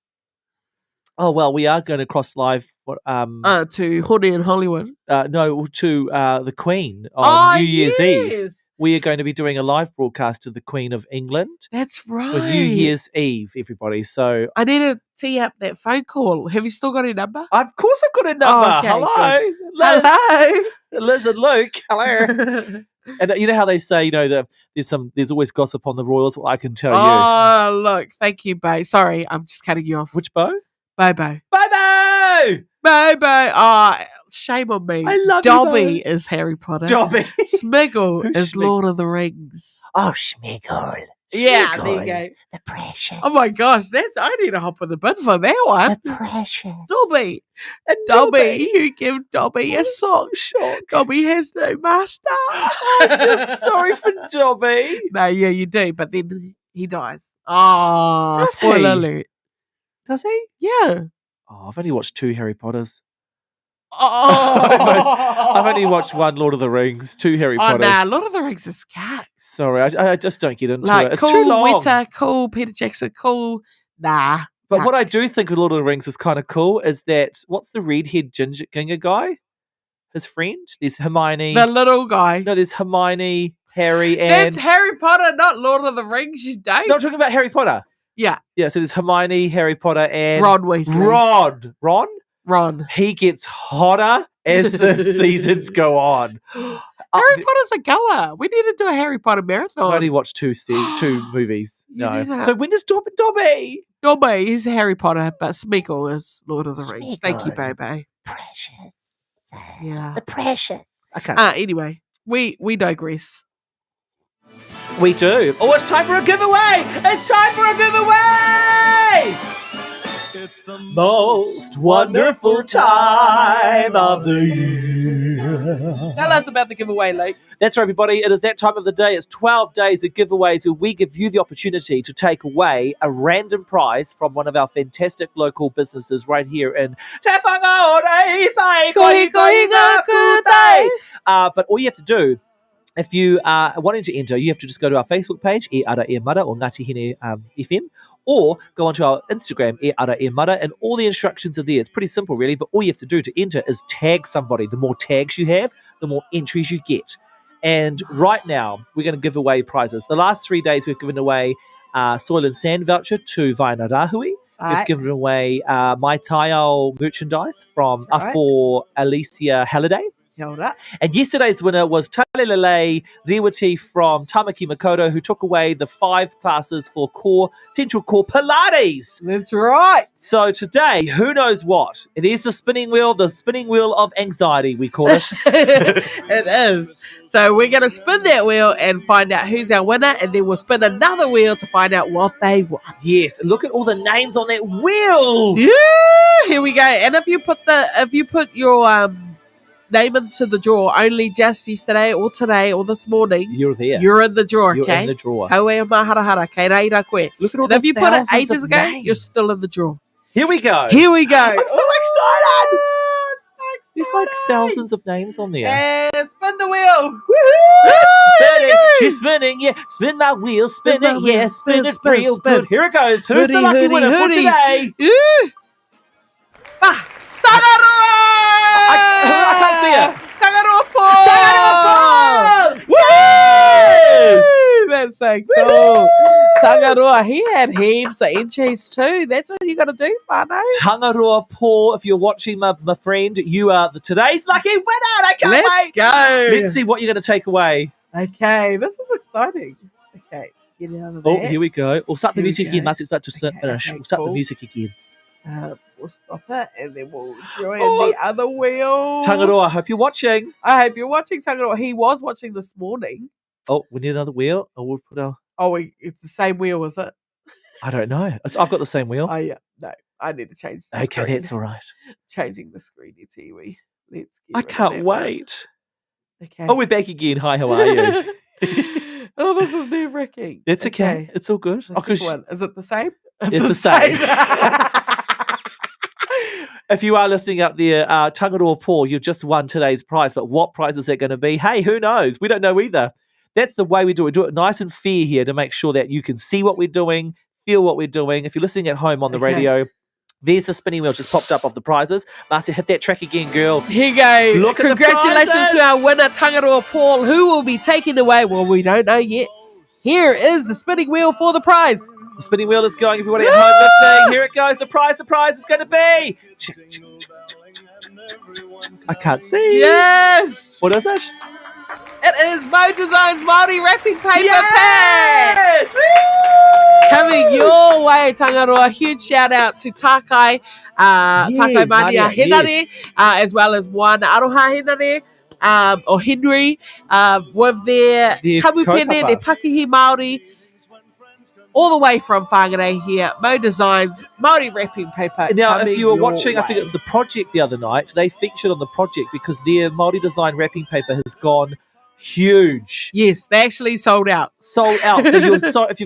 Oh well, we are going to cross live. To Honey in Hollywood. No, to the Queen on New Year's Eve. yes. We are going to be doing a live broadcast to the Queen of England That's right. for New Year's Eve, everybody. So I need to tee up that phone call. Have you still got her number? of course I've got a number. Oh, okay, Hello, good. Liz. Hello. Liz and Luke, hello. And you know how they say, there's always gossip on the Royals. Well, I can tell you. Oh, look. Thank you, Bo. Sorry, I'm just cutting you off. Which Bo? Bobo. Bobo! Bobo. Oh, shame on me. I love Dobby you, Bo. is Harry Potter. Dobby. Smiggle Who's is Smiggle? Lord of the Rings. Oh, Schmiggle. Yeah, there you go. The precious. Oh my gosh, I need to hop on the bin for that one. The precious. Dobby. And Dobby, you give Dobby a sock. Dobby has no master. I feel sorry for Dobby. No, yeah, you do, but then he dies. Oh, Does spoiler he? alert. Does he? Yeah. Oh, I've only watched 2 Harry Potters. Oh, I've only watched 1 Lord of the Rings, 2 Harry oh Potters. nah, Lord of the Rings is cat. Sorry, I just don't get into Like, it. It's cool, too long. Weta, cool, Peter Jackson, cool. Nah. But what I do think of Lord of the Rings is kind of cool is that, what's the redhead ginger guy? His friend? There's Hermione. The little guy. No, there's Hermione, Harry, and... That's Harry Potter, not Lord of the Rings, you don't. No, I'm talking about Harry Potter. Yeah. Yeah, so there's Hermione, Harry Potter, and... Ron Weasley. Ron? Ron. He gets hotter as the seasons go on. Harry Potter's a goer. We need to do a Harry Potter marathon. I've only watched 2 movies. No. Yeah. So when does Dobby? Dobby is Harry Potter, but Smeagol is Lord of the Rings. Thank you, baby. Precious. Yeah. The precious. Okay. Anyway, we digress. We do. Oh, it's time for a giveaway! It's time for a giveaway! It's the most wonderful time of the year. Tell us about the giveaway, Luke. That's right, everybody. It is that time of the day. It's 12 days of giveaways where we give you the opportunity to take away a random prize from one of our fantastic local businesses right here in Te Whangaorei, but all you have to do, if you are wanting to enter, you have to just go to our Facebook page, E Ara E Mara or Ngāti Hine FM, or go onto our Instagram, E Ara E Mara, and all the instructions are there. It's pretty simple, really, but all you have to do to enter is tag somebody. The more tags you have, the more entries you get. And right now, we're going to give away prizes. The last 3 days, we've given away Soil and Sand voucher to Vaina Rahui. Right. We've given away Mai Taiao merchandise from That's right. for Alicia Halliday. Hold up. And yesterday's winner was Talelele Rewati from Tamaki Makoto, who took away the 5 classes for Central Core Pilates. That's right. So today, who knows what? It is the spinning wheel of anxiety, we call it. It is. So we're going to spin that wheel and find out who's our winner, and then we'll spin another wheel to find out what they won. Yes, look at all the names on that wheel. Yeah, here we go. And if you put your name into the draw only just yesterday or today or this morning, You're there. you're in the draw, You're okay? in the draw. Kaue maharahara, kei reira koe. Look at all And the if you put it thousands ages of ago, names. you're still in the draw. Here we go. Here we go. I'm so excited. There's like thousands of names on there. And spin the wheel. Spinning, she's spinning, yeah. Spin that wheel, spin it, yeah. Spin it real good. Here it goes. Who's the lucky winner for today? I can't see it. Tangaroa Paul! Yes! That's so cool. Tangaroa, he had heaps of entries too. That's what you got to do, whānau. Tangaroa Paul, if you're watching, my friend, you are today's lucky winner. I can't Let's wait. go. Let's see what you're going to take away. Okay, this is exciting. Okay, get out of there. Oh, here we go. We'll start the Here we music go. again. Matt's about to finish. okay, We'll start the cool. music again. We'll stop it and then we'll join Oh. the other wheel. Tangaroa, I hope you're watching. I hope you're watching Tangaroa. He was watching this morning. Oh, we need another wheel. Oh, we'll put our... Oh, it's the same wheel, is it? I don't know. I've got the same wheel. Oh, yeah. No, I need to change the Okay, screen. that's all right. Changing the screen, it's Iwi. Let's get I rid of can't that one. wait. Okay. Oh, we're back again. Hi, how are you? Oh, this is nerve-wracking. It's okay. It's all good. The Oh, 'cause second one. Is it the same? It's the same. If you are listening out there, Tangaroa Paul, you've just won today's prize, but what prize is that going to be? Hey, who knows? We don't know either. That's the way we do it. Do it nice and fair here to make sure that you can see what we're doing, feel what we're doing. If you're listening at home on the Okay. radio, there's the spinning wheel just popped up of the prizes. Marcia, hit that track again, girl. Here you go. Look at the Congratulations prizes. to our winner, Tangaroa Paul, who will be taking away. Well, we don't know yet. Here is the spinning wheel for the prize. The spinning wheel is going. Everybody at home listening, here it goes. The prize is going to be... I can't see. Yes. What is it? It is Mo Designs Māori Wrapping Paper Yes! Pack! Coming your way, Tangaroa. Huge shout out to Takai, Takai Mania Henare, as well as one Aroha Henare, or Henry, with their kamupene, their Pakihi Māori, all the way from Whangarei here. Mo Designs Māori Wrapping Paper. Now, if you were watching, way. I think it was the project the other night, they featured on the project because their Māori Design wrapping paper has gone huge. Yes, they actually sold out. So if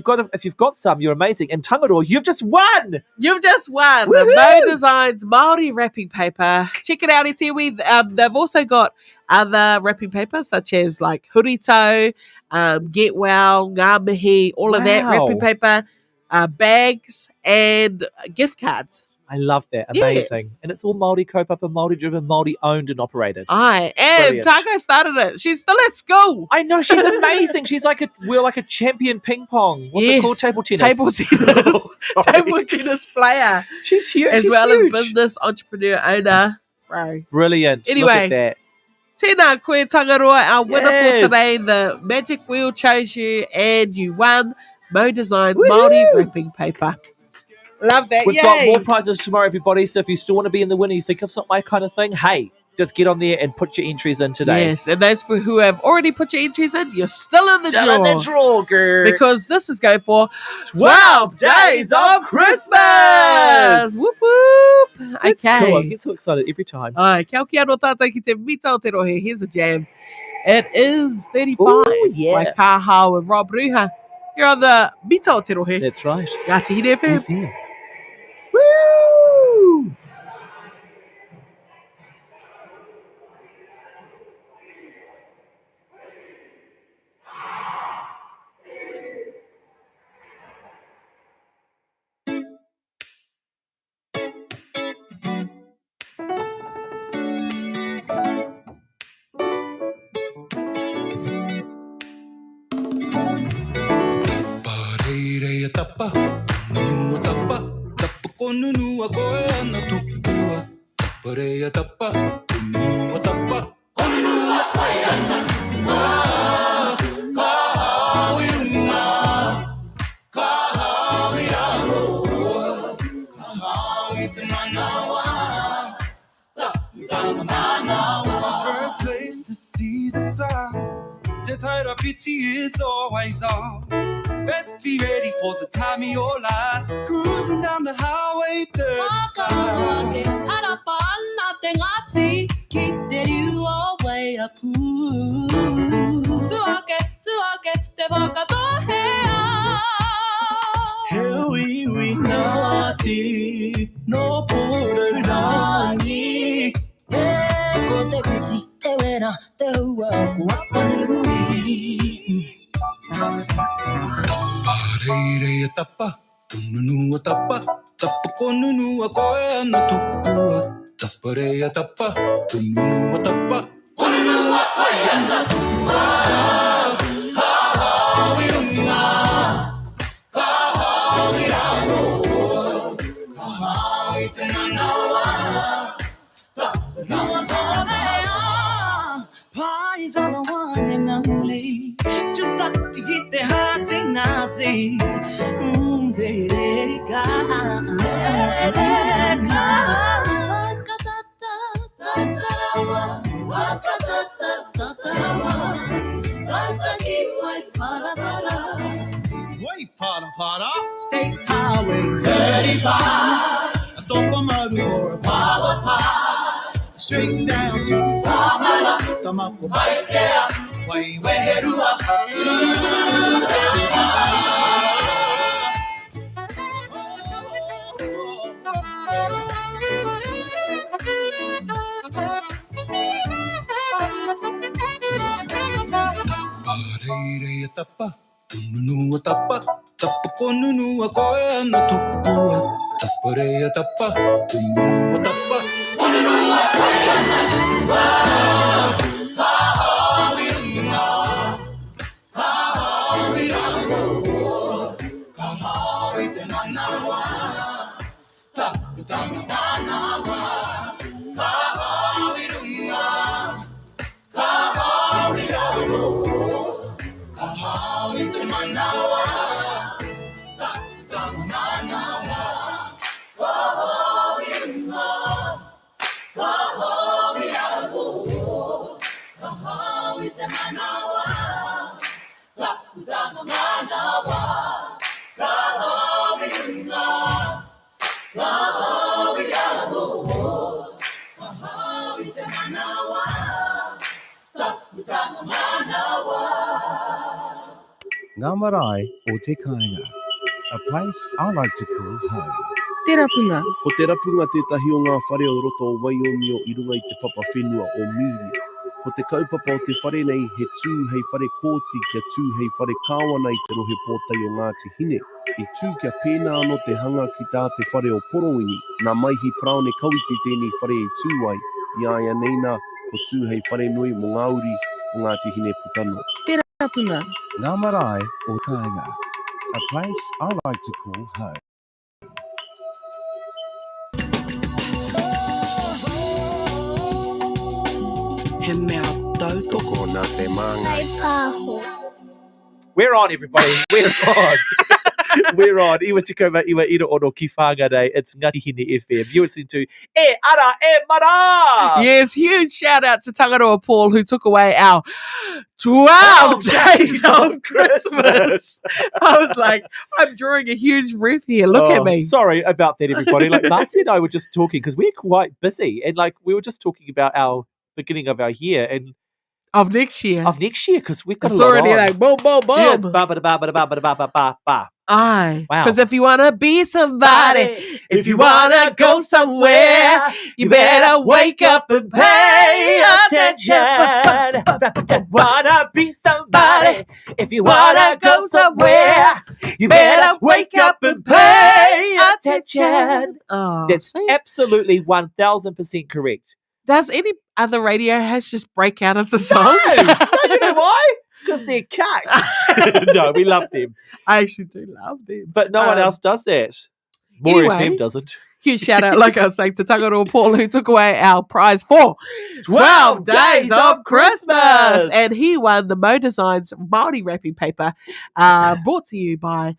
you've got some, you're amazing. And Tangaroa, you've just won. You've just won the Mo Designs Māori wrapping paper. Check it out, it's here. They've also got other wrapping paper such as like Hurito, Get Well, Ngā Mihi, all of that wrapping paper, bags and gift cards. I love that. Amazing. Yes. And it's all Māori kaupapa, Māori driven, Māori owned and operated. And Brilliant. Tako started it. She's still at school. I know, she's amazing. She's like a champion ping pong. What's it called? Table tennis. Table tennis. Table tennis player. She's huge. As she's well huge. as business entrepreneur owner. Bro. Brilliant. Anyway. Look at that. Tēnā koe Tangaroa, our winner Yes. for today. The magic wheel chose you and you won Mo Designs Māori wrapping paper. Love that. We've Yay. got more prizes tomorrow, everybody. So if you still want to be in the winner, you think it's not my kind of thing, hey, just get on there and put your entries in today. Yes, and those for who have already put your entries in, you're still in the Still draw. in the draw, girl. Because this is going for 12 days of Christmas. Whoop whoop. That's Okay. cool. I get so excited every time. Kia ora no tātou ki te mita o te rohe. Here's a jam. It is 35 Ooh, yeah. by Kaha with Rob Ruha. You're on the mita o te rohe. That's right. Ngāti Hine FM. Woo! Pareirei tapa, nunua tapa, tapa ko nunua koe ana tukua. Pareia tapa, nunua tapa, ko nunua koe ana tukua. Ka hawi runga, ka hawi aroa, ka hawi te manawa, tapu manawa. First place to see the sun, te taira piti is always on. Best be ready for the time of your life. Cruising down the highway 35. Hewi nati, no puru nani. Ko te kuti, te wera, te hua, kuapani hui. Pareirei tapa, nunua tapa, tapa ko nunua koe ana tukua. Tapareia tapa, nunua tapa, ko nunua koe ana tukua. Ka hawi runga, ka hawi aroa, ka hawi te manawa, tapu manawa. Pies are the one and only. Chutaki hite hati nati. Dereka. Wakatata, tatarawa. Wakatata, tatarawa. Wataki wai para para. Wai para para. State Highway 35. Tokomaru for a power pie. Straight down to Whamara. Tamako Baikea. Wai weherua. Pareirei tapa, nunua tapa, tapa ko nunua koe ana tukua. Tapareia tapa, nunua tapa, ko nunua koe ana tukua. Ka hawi runga, ka hawi aroa, ka hawi te manawa, tapu manawa. Ka hawi runga, ka Ngā marae o te kāinga, a place I like to call home. Te rapunga. Ko te rapunga tētahi o ngā whare o roto o Waiomi o i runga i te papa whenua o Miria. Ko te kaupapa o te whare nei he tū hei whare kōti kia tū hei whare kāwana i te rohe pōtai o Ngāti Hine. I tū kia pēnā anō te hanga ki tā te whare o Porowini. Nā maihi praone kauiti tēnei whare i tū ai. I aia neina ko tū hei whare nui mo Ngāuri o Ngāti Hine Putano. Te rapunga. Ngā marae o kāinga, a place I like to call home. He mea tautoko nā te māngai. We're on, everybody. We're on. We're on. Iwa tikoma, iwa ira ono ki whāngarei. It's Ngāti Hine FM. You're listening to E Ara E Mara. Yes, huge shout out to Tangaroa Paul who took away our 12 days of Christmas. I was like, I'm drawing a huge breath here. Look at me. Sorry about that, everybody. Like Marcy and I were just talking because we're quite busy, and like we were just talking about our beginning of our year and of next year. Because we've got It's a lot already on. like boom, boom, boom. Yeah, it's ba ba ba ba ba ba ba ba ba. Aye. Wow. Because if you want to be somebody, if you want to go somewhere, you better wake up and pay attention. Wanna be somebody? If you wanna go somewhere, you better wake up and pay attention. Oh, That's absolutely 1000% correct. Does any other radio host just break out into songs? No, you know why? Because they're cucks. No, we love them. I actually do love them. But no one else does that. More Anyway, FM doesn't. Huge shout out, like I was saying, to Tangaroa Paul who took away our prize for 12 Days of Christmas. And he won the Mo Designs Māori wrapping paper brought to you by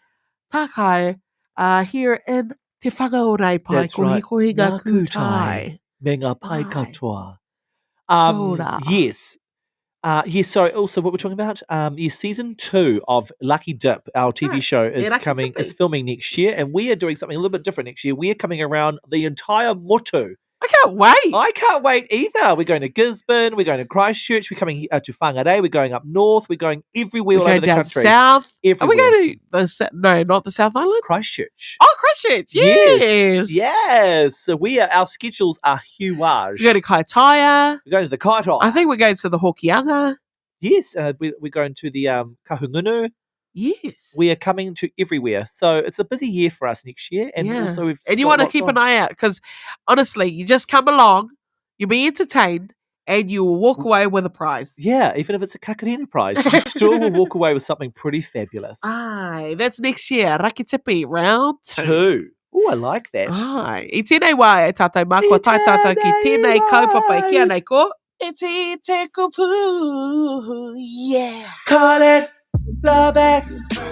Takai here in Te Whangaorei Pai. That's right. Ko Higa Ngā Kutai. Me ngā pai katoa. Ora. Yes. Yes, sorry, also what we're talking about, season 2 of Lucky Dip, our TV show, is Lucky Dippy. filming next year, and we are doing something a little bit different next year. We are coming around the entire motu. I can't wait. I can't wait either. We're going to Gisborne, we're going to Christchurch, we're coming to Whangarei, we're going up north, we're going everywhere all We're over going the down country. south. Everywhere. Are we going to no, not the South Island? Christchurch. Oh, Christchurch. Yes. Yes. So our schedules are huge. We're going to Kaitaia. We're going to the Kaitoa. I think we're going to the Hokianga. Yes, we're going to the Kahungunu. Yes. We are coming to everywhere. So it's a busy year for us next year. And also we've and you got want to lots keep on. an eye out because honestly, you just come along, you'll be entertained, and you will walk away with a prize. Yeah, even if it's a Kakarina prize, you still will walk away with something pretty fabulous. Aye, that's next year. Rakitipi, round 2. Oh, I like that. Aye. I tēnei wā e tātou mākua tai tātou ki tēnei kaupapa e kia nei ko. E te kupu, yeah. Call it blowback.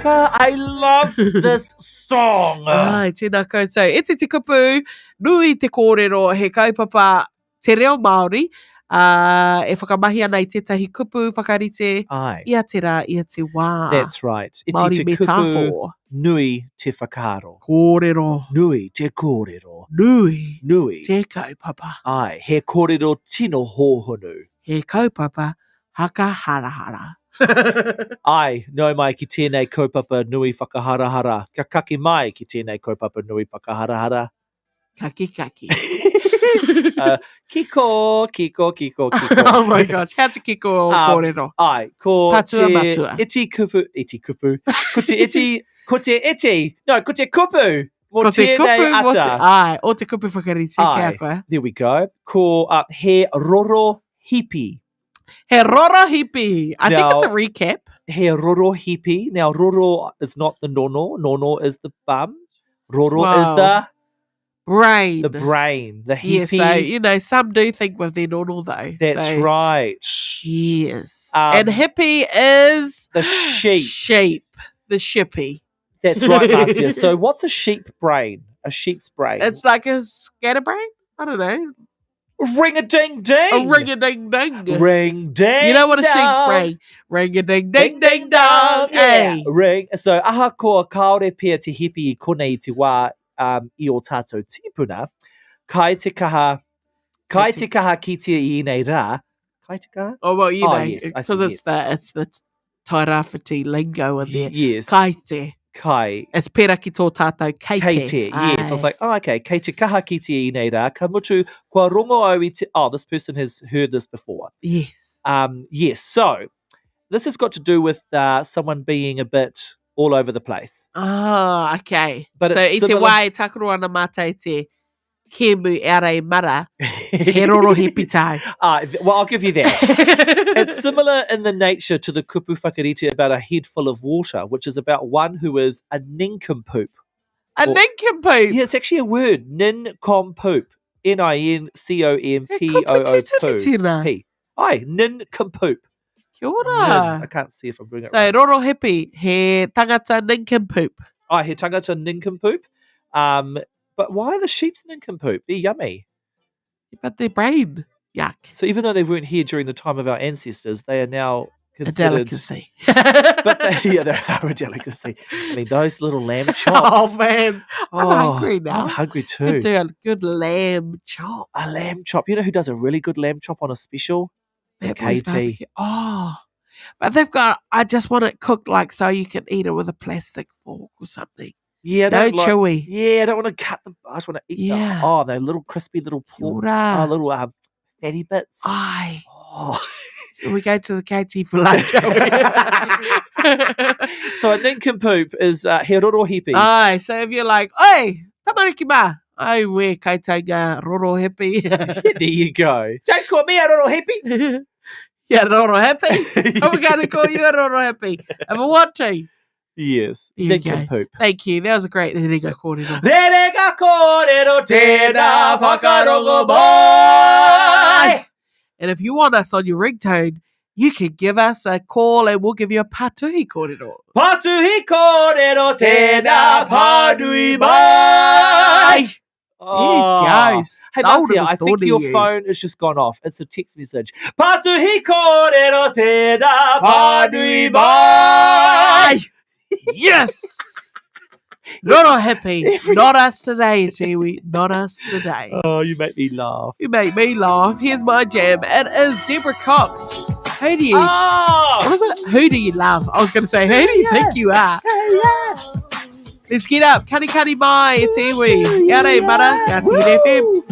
I love this song. Ai, tēnā koutou. E te kupu, nui te kōrero he kaupapa te reo Māori. E whakamahi ana i tētahi kupu whakarite. Aye. Ia te rā, ia te wā. That's right. Iti Māori te metaphor. kupu, nui te whakaro. Kōrero. Nui te kōrero. Nui. Nui. Te kaupapa. Ai, he kōrero tino hōhonu. He kaupapa haka harahara. Ai, nau mai ki tēnei kaupapa nui whakaharahara. Ka kaki mai ki tēnei kaupapa nui whakaharahara. Kaki kaki. Kiko. Oh my gosh, how to kiko o kōrero. Ai, ko Patua te matua. iti kupu. Ko te iti. No, ko te kupu. Mo Ko te tēnei kupu, mo te, ata. ai, o te kupu whakarite, Ai, kia koe. there we go. Ko he roro hipi. He roro hipi. I think it's a Now- recap. He roro hipi. Now, roro is not the nono. Nono is the bum. Roro is Wow. the Brain. the brain. The Yes, hippie. so, some do think with their normal though. That's So, right. Yes. Um, and hippie is The sheep. sheep. the shippy. That's right, Marcia. So what's a sheep brain? A sheep's brain? It's like a scatterbrain? I don't know. Ring-a-ding-ding. A ring-a-ding-ding. Ring-ding. You know what a sheep's brain? Ring-a-ding-ding-ding-dong. Yeah. Hey. Ring. So, aha ko kaore pia te hipi I konei I te wā I o tātou tipuna. Kai te kaha kitia I nei rā. Kai te kaha? Oh, well, you know, yes, I because see, it's the Tairāwhiti lingo in there. Yes. Kai te. Kai. It's pera ki tō tātou kei te. Kei te, yes. I was like, oh, okay. Kei te kaha ki te I nei rā. Ka mutu kua rongo au I te... Oh, this person has heard this before. Yes. Yes. So, this has got to do with someone being a bit all over the place. Oh, okay. But so, it's I te similar- wai takaro ana mata I te kemu ere mara, he roro he pitai. Well, I'll give you that. It's similar in the nature to the kupu whakarite about a head full of water, which is about one who is a nincompoop. A nincompoop? Yeah, it's actually a word. Nincompoop. N-I-N-C-O-M-P-O-O-P. Aye, nincompoop. Kia ora. I can't see if I'm bringing it So, right. roro hippie, he tangata nincompoop. Aye, he tangata nincompoop. But why are the sheep's nincompoop? They're yummy. But their brain, yuck. So even though they weren't here during the time of our ancestors, they are now considered... A delicacy. But they are a delicacy. I mean, those little lamb chops. Oh, man. I'm hungry now. I'm hungry Could too. do a good lamb chop. A lamb chop. You know who does a really good lamb chop on a special? Bad Boys KT. Barbecue. Oh. But they've got, I just want it cooked like so you can eat it with a plastic fork or something. Yeah, I No don't like- chewy. Yeah, I don't want to cut them. I just want to eat Yeah. the little crispy little pork. ora. Oh, little fatty bits. Aye. Oh. We go to the KT for lunch. So a nincompoop is he roro hippie. Aye, so if you're like, oi, tamariki ma. I wear kaitanga roro hippie. There you go. Don't call me a roro hippie. Yeah, roro hippie. I'm going to call you a roro hippie. If I want to. Yes, There you go. nincompoop. Thank you. That was a great Rerega kōrero. Rerega kōrero tēnā whakarongo mai. And if you want us on your ringtone, you can give us a call and we'll give you a patuhi kōrero. Patuhi kōrero tēnā pānui mai. There you go. Hey, Stole Marcia, the I think thought your of you. phone has just gone off. It's a text message. Patuhi kōrero tēnā pānui mai. Yes! Roro happy. Not us today, Tiwi. Not us today. Oh, you make me laugh. You make me laugh. Here's my jam. It is Deborah Cox. Who do you... What is it? Who do you love? I was going to say, who do you think you are? Let's get up. Kani kani mai, it's iwi. Kia rei, mara. Ngāti Hine FM.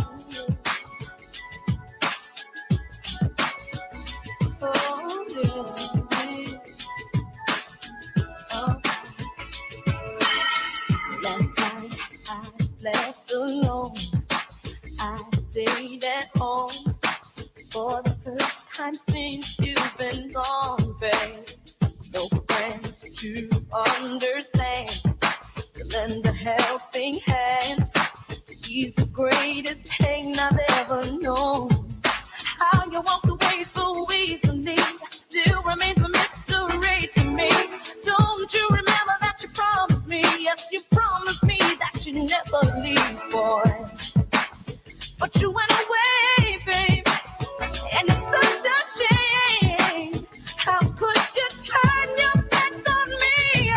Last night I slept alone. I stayed at home for the first time since you've been gone, babe. No friends to understand, to lend a helping hand, to ease the greatest pain I've ever known. How you walked away so easily still remains a mystery to me. Don't you remember that you promised me? Yes, you promised me that you'd never leave, boy. But you went away, babe, and it's such a shame. How could you turn your back on me?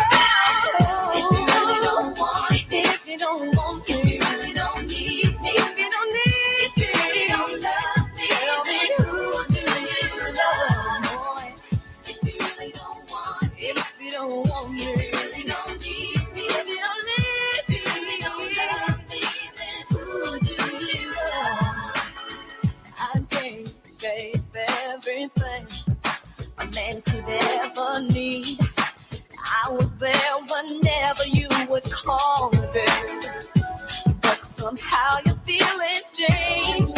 Oh, if you really don't want me, if you don't want me, if you really don't need me, if you don't need, if you really don't love me, tell me who do you love, boy? If you really don't want me, if you don't want me, if you really don't need me, if you don't need, if you really don't love me, then who do you love? I gave everything a man could ever need. I was there whenever you would call, babe. But somehow your feelings changed.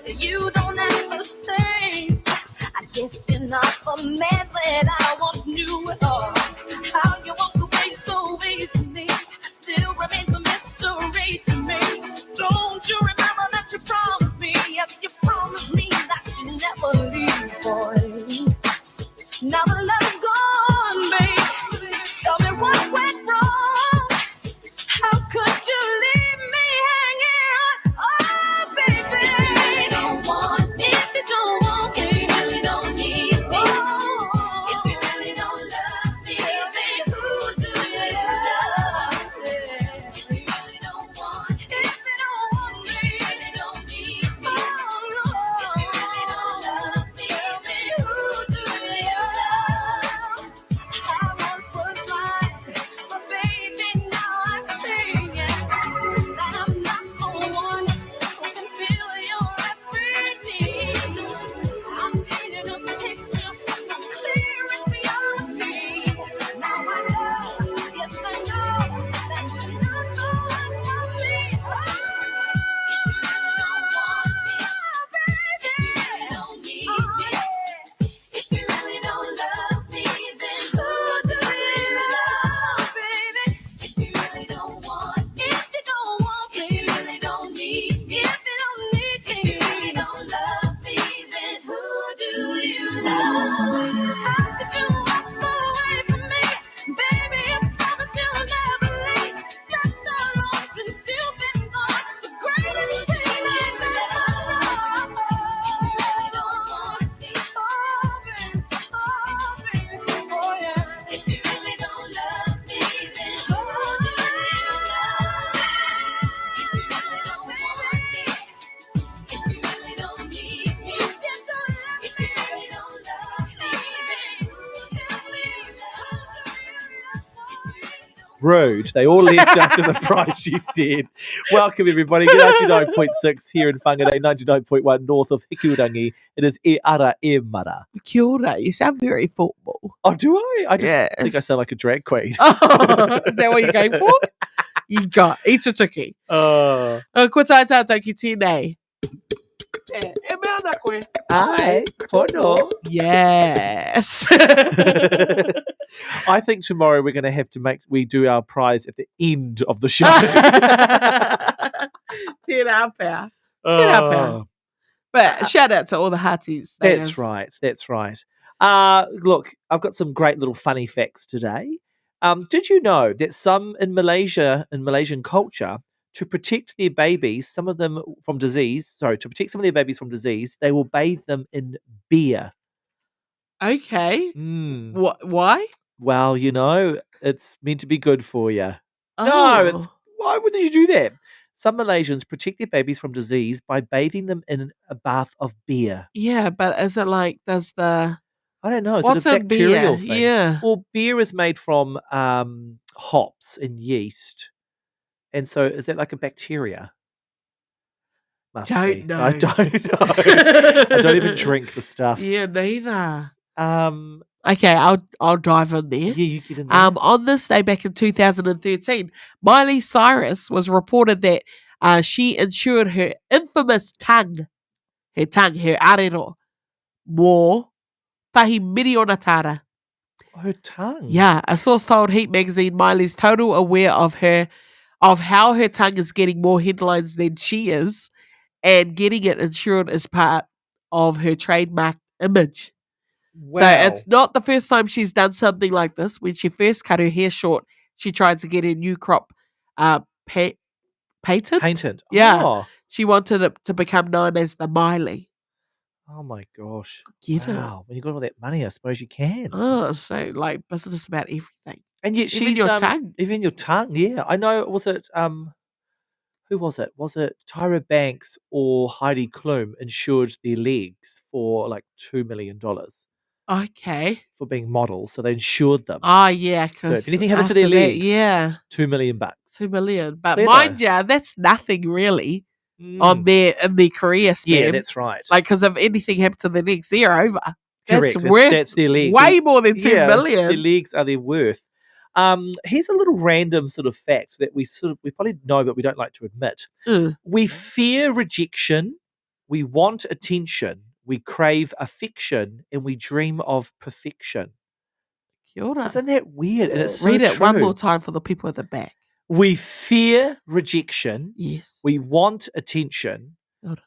You don't act the same. I guess you're not the man that I once knew at all. How you walked away so easily still remains a mystery to me. Don't you remember that you promised me? Yes, you promised me that you'd never leave, boy. Now the love's gone, babe. Tell me what Rude. They all left after the prize, she said. Welcome, everybody. 99.6 here in Whangarei, 99.1 north of Hikurangi. It is E Ara E Mara. Kia ora. You sound very football. Oh, do I? I just think I Yes. sound like a drag queen. Oh, is that what you're going for? You got Itutaki. Oh. Ko tai tātou ki tēnei. E mea nā koe. Ai, pono. Yes. I think tomorrow we're going to have to we do our prize at the end of the show. Tēnā pēr. Tēnā pēr. But shout out to all the hearties. That's right. That's right. Look, I've got some great little funny facts today. Did you know that some in Malaysian culture, to protect their babies, to protect some of their babies from disease, they will bathe them in beer. Okay. Mm. Why? Well, it's meant to be good for you. Oh. No, why would you do that? Some Malaysians protect their babies from disease by bathing them in a bath of beer. Yeah, but is it like, I don't know. Is What's it a a beer? bacterial thing? Yeah. Well, beer is made from hops and yeast. And so is that like a bacteria? Must Don't be. know. I don't know. I don't even drink the stuff. Yeah, neither. Okay, I'll dive in there. Yeah, you get in there. On this day back in 2013, Miley Cyrus was reported that she insured her infamous tongue, her arero, mō tahi miliona tara. Her tongue? Yeah, a source told Heat magazine Miley's total aware of how her tongue is getting more headlines than she is, and getting it insured is part of her trademark image. Wow. So it's not the first time she's done something like this. When she first cut her hair short, she tried to get her new crop patent. Patent. Yeah. Oh. She wanted it to become known as the Miley. Oh my gosh. Get it? Wow. When you got all that money, I suppose you can. Oh, so like business about everything. And yet Even she's your tongue. Even your tongue, yeah. I know. Was it who was it? Was it Tyra Banks or Heidi Klum insured their legs for like $2 million Okay. for being models? So they insured them. Oh yeah. So if anything happened to their after that, legs, yeah, $2 million. $2 million. But Clever. mind you, that's nothing really on in their career span. Yeah, that's right. Like, because if anything happened to their legs, they're over. Correct. That's worth That's their legs. way more than $2 million. Their legs are their worth. Here's a little random sort of fact that we probably know, but we don't like to admit. We fear rejection, we want attention, we crave affection, and we dream of perfection. Kia ora. Isn't that weird? And it's so Read it true. one more time for the people at the back. We fear rejection. Yes. We want attention.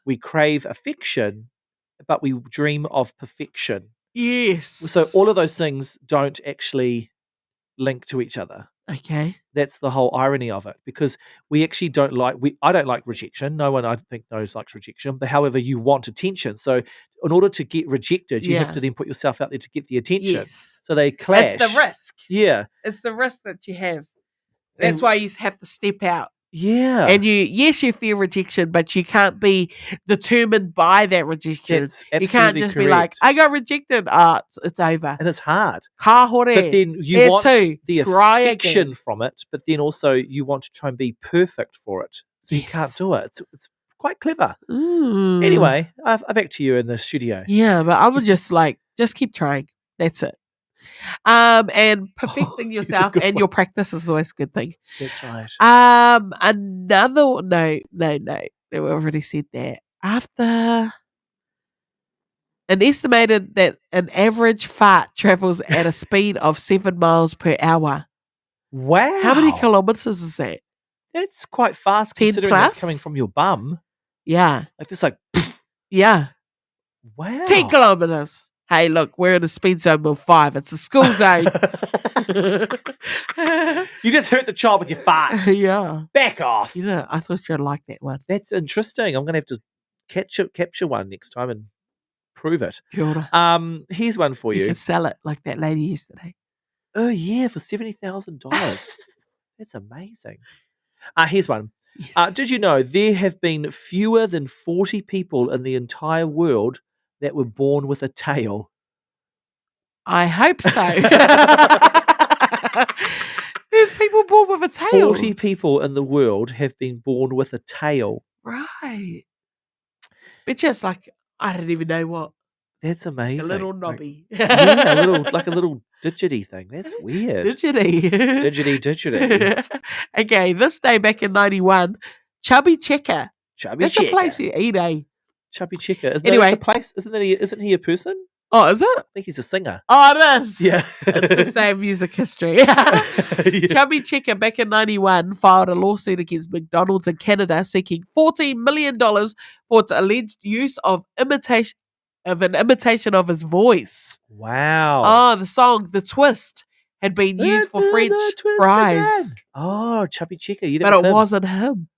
We crave affection, but we dream of perfection. Yes. So all of those things don't actually link to each other. Okay. That's the whole irony of it, because we actually don't like. I don't like rejection. No one, I think, likes rejection. But however, you want attention. So in order to get rejected, you have Yeah. to then put yourself out there to get the attention. Yes. So they clash. It's the risk. Yeah. It's the risk that you have. That's why you have to step out. Yeah. And you fear rejection, but you can't be determined by that rejection. That's you can't absolutely just be like, correct. I got rejected. It's over. And it's hard. Ka hore. But then you Here want too. the Try affection again. from it, but then also you want to try and be perfect for it. So you can't do it. It's quite clever. Mm. Anyway, I'm back to you in the studio. Yeah, but I would just keep trying. That's it. And perfecting yourself good and one. your practice is always a good thing. That's right. Another one. No. We already said that. After an estimated that an average fart travels at a speed of 7 miles per hour. Wow. How many kilometers is that? That's quite fast 10 considering plus? that's coming from your bum. Yeah. Like this, like, Yeah. wow. 10 kilometers. Hey, look, we're in a speed zone of 5. It's a school zone. You just hurt the child with your fart. Yeah. Back off. Yeah, I thought you'd like that one. That's interesting. I'm going to have to capture one next time and prove it. Kia ora. Here's one for You you. can sell it like that lady yesterday. Oh yeah, for $70,000. That's amazing. Here's one. Did you know there have been fewer than 40 people in the entire world that were born with a tail? I hope so. There's people born with a tail. 40 people in the world have been born with a tail. Right. But just like, I don't even know what. That's amazing. A little Like, knobby. yeah, a little digity thing. That's weird. Digity. Digity. Okay, this day back in 91, Chubby Checker. Chubby That's Checker. a place you eat, eh? Chubby Checker. Isn't Anyway. that the place? Isn't he a person? Oh, is it? I think he's a singer. Oh, it is. Yeah. It's the same music history. Chubby Checker back in 91 filed a lawsuit against McDonald's in Canada seeking $14 million for its alleged use of an imitation of his voice. Wow. Oh, the song The Twist had been used for French fries. Again. Oh, Chubby Checker. But it wasn't him.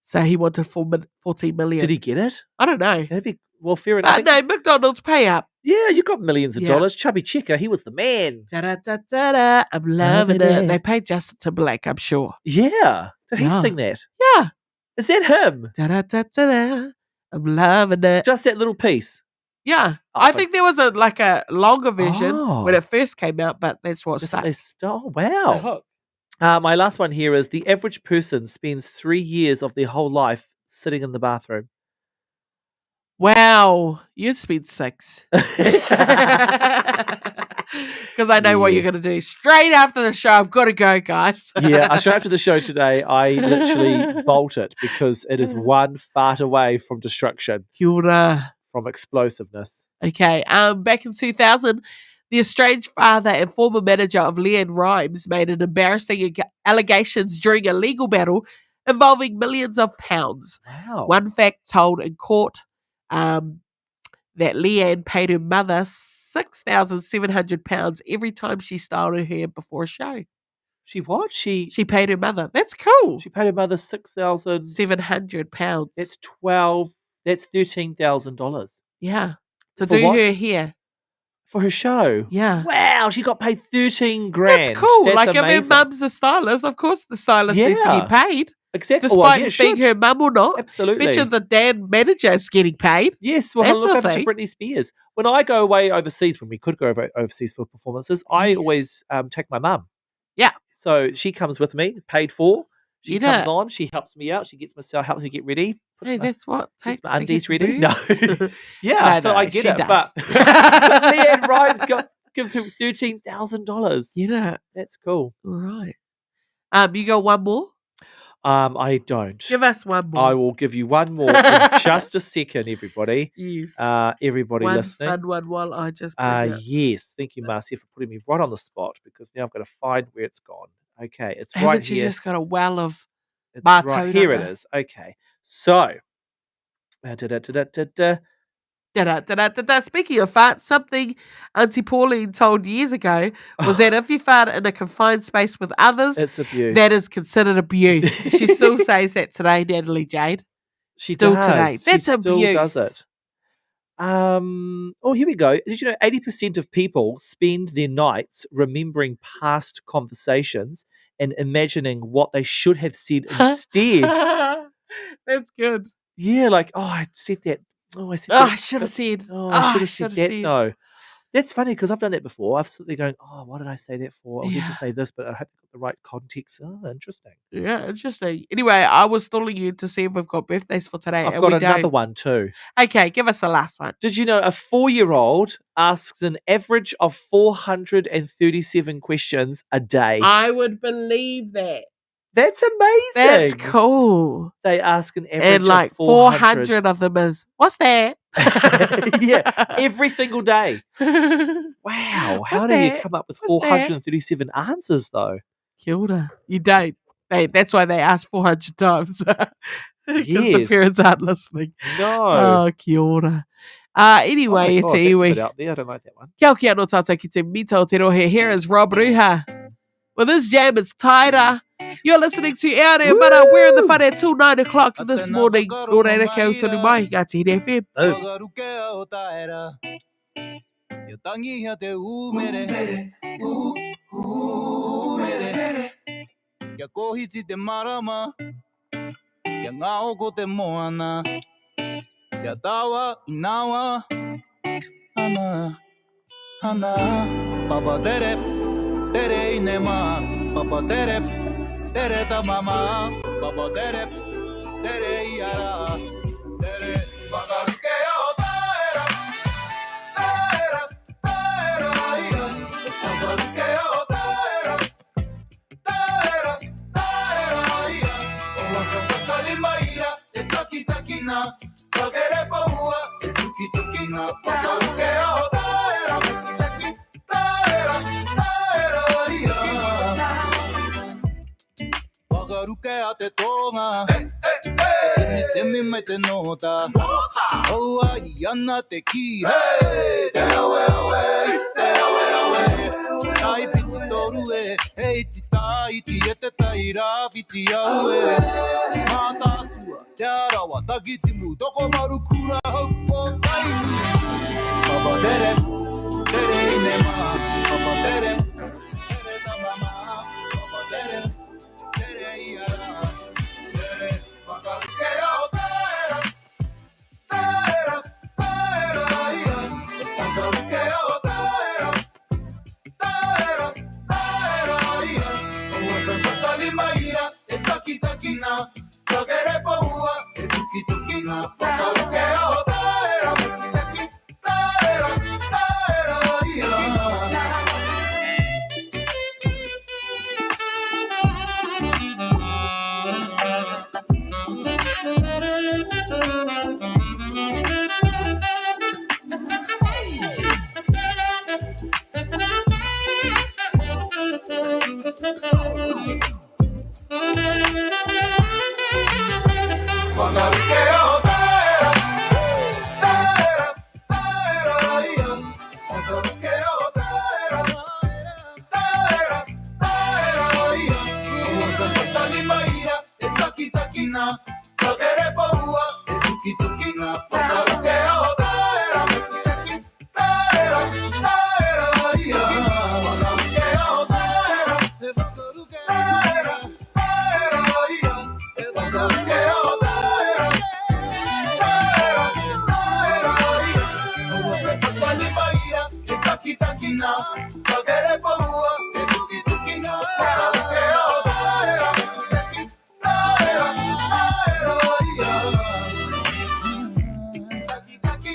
So he wanted $14 million. Did he get it? I don't know. That'd be, well, fair enough. No, McDonald's pay up. Yeah, you got millions of dollars. Chubby Checker, he was the man. Da-da-da-da-da, I'm loving it. They paid Justin Timberlake, I'm sure. Yeah. Did he Yeah. sing that? Yeah. Is that him? Da-da-da-da-da, I'm loving it. Just that little piece. Yeah. I think there was a longer version when it first came out, but that's what stuck. Oh, wow. My last one here is the average person spends 3 years of their whole life sitting in the bathroom. Wow. You'd spend 6. Because I know what you're going to do. Straight after the show, I've got to go, guys. Yeah, I show after the show today, I literally bolt it because it is one fart away from destruction. Kia ora. From explosiveness. Okay. Back in 2000, the estranged father and former manager of Leanne Rimes made an embarrassing allegations during a legal battle involving millions of pounds. Wow. One fact told in court that Leanne paid her mother £6,700 every time she styled her hair before a show. She what? She paid her mother. That's cool. She paid her mother £6,700. That's $13,000. Yeah. To For do what? her hair. For her show. Yeah. Wow, she got paid $13 grand. That's cool. That's like if amazing. her mum's a stylist, of course the stylist needs to get paid. Exactly. Despite Well, yeah, being should. her mum or not. Absolutely. Mention the damn manager is getting paid. Yes, well, That's look the over to thing. Britney Spears. When I go away overseas, when we could go overseas for performances, I always take my mum. Yeah. So she comes with me, paid for. She You comes know. on, she helps me out, she gets myself, helps me get ready. Hey, that's what Gets takes my to undies get ready. the No. boo. Yeah, No, so no, I get she it. does. But Leanne Rimes gives her $13,000. Yeah. That's cool. All right. You got one more? I don't. Give us one more. I will give you one more in just a second, everybody. Yes. Everybody One listening. fun one while I just bring it. Yes. Thank you, Marcia, for putting me right on the spot because now I've got to find where it's gone. Okay, it's Haven't right you here. just got a well of It's right here. It Bartona? is. Okay, so. Da-da-da-da-da-da. Da-da-da-da-da-da. Speaking of farts, something Auntie Pauline told years ago was that if you fart in a confined space with others, It's abuse. that is considered abuse. She still says that today, Natalie Jade. She still does. today. That's she abuse. Still does it. Oh, here we go. Did you know 80% of people spend their nights remembering past conversations and imagining what they should have said instead? That's good. Yeah, like, oh, I said that. Oh, I said Oh, that. I should have said. Oh, I should have said should've that. said. No. That's funny because I've done that before. I've sitting there going, oh, what did I say that for? I was going to Yeah. say this, but I haven't got the right context. Oh, interesting. Yeah, interesting. Anyway, I was stalling you to see if we've got birthdays for today. I've and got we another don't. one too. Okay, give us the last one. Did you know a 4-year-old asks an average of 437 questions a day? I would believe that. That's amazing. That's cool. They ask an average And like of 400. 400 of them is, what's that? Yeah, every single day. Wow. How What's do you that? come up with What's that? 437 answers though? Kilda. You don't. That's why they ask 400 times. Because the Yes. parents aren't listening. No. Oh, kia ora. Anyway, oh my it's God, that's a iwi. bit out there. I don't like that one. Kia ora kia no tātou ki te mito te rohe. Here is Rob Ruha. With this jam, it's Taira. You're listening to Aore Mana. We're in the whare till 9 o'clock this morning. Nō reira kia utanu mai. Ngā te Hine FM. Ia tangi te umere, umere. Kia kohiti te marama, kia ngā oko te moana. Kia tawa inawa, ana, ana. Papa tere, tere ine ma. Baba tere, tere ta mama. Baba tere, tere iara. Tere, wakaruke o taera. Taera, taera ia. Wakaruke o taera. Taera, taera ia. O wakasa salimaira, e taki taki na. Wagere paua, e tuki tuki na. Wakaruke o taera. Taki, taera, taera ia. Wakaruke a te tonga. Semi semi mai te nota. Oa I ana te ki. Te awe awe, te awe awe. Tai piti toru e, hei ti tai ti e te taira piti au e. Mata atua, te arawa, taki timu, toko maru kura haupo taimi. Papa tere, tere ine ma. Papa tere, tere ta mama. Papa tere, tere iara. Tere, wakaruke o taera. Taera, taera ia. Wakaruke o taera. Taera, taera ia. O wakasa salimaira, e taki taki na. Sagere paua, e tuki tuki na. Wakaruke o taera. Taki, taera, taera ia. Wakaruke o taera. Taera, taera ia. Wakaruke o taera. Taera, taera ia. O wakasa salimaira, e taki taki na. Sagere paua, e tuki tuki na. Wakaruke o taera. Taki, taera, taera ia. Wakaruke o taera. Wakaruke taera, taera ia. Wakaruke o taera. Taera, taera ia. O wakasa salimaira, e taki taki na. Sagere paua, e tuki tuki na. Wakaruke o taera. Taki, taera, taera ia. Taki taki,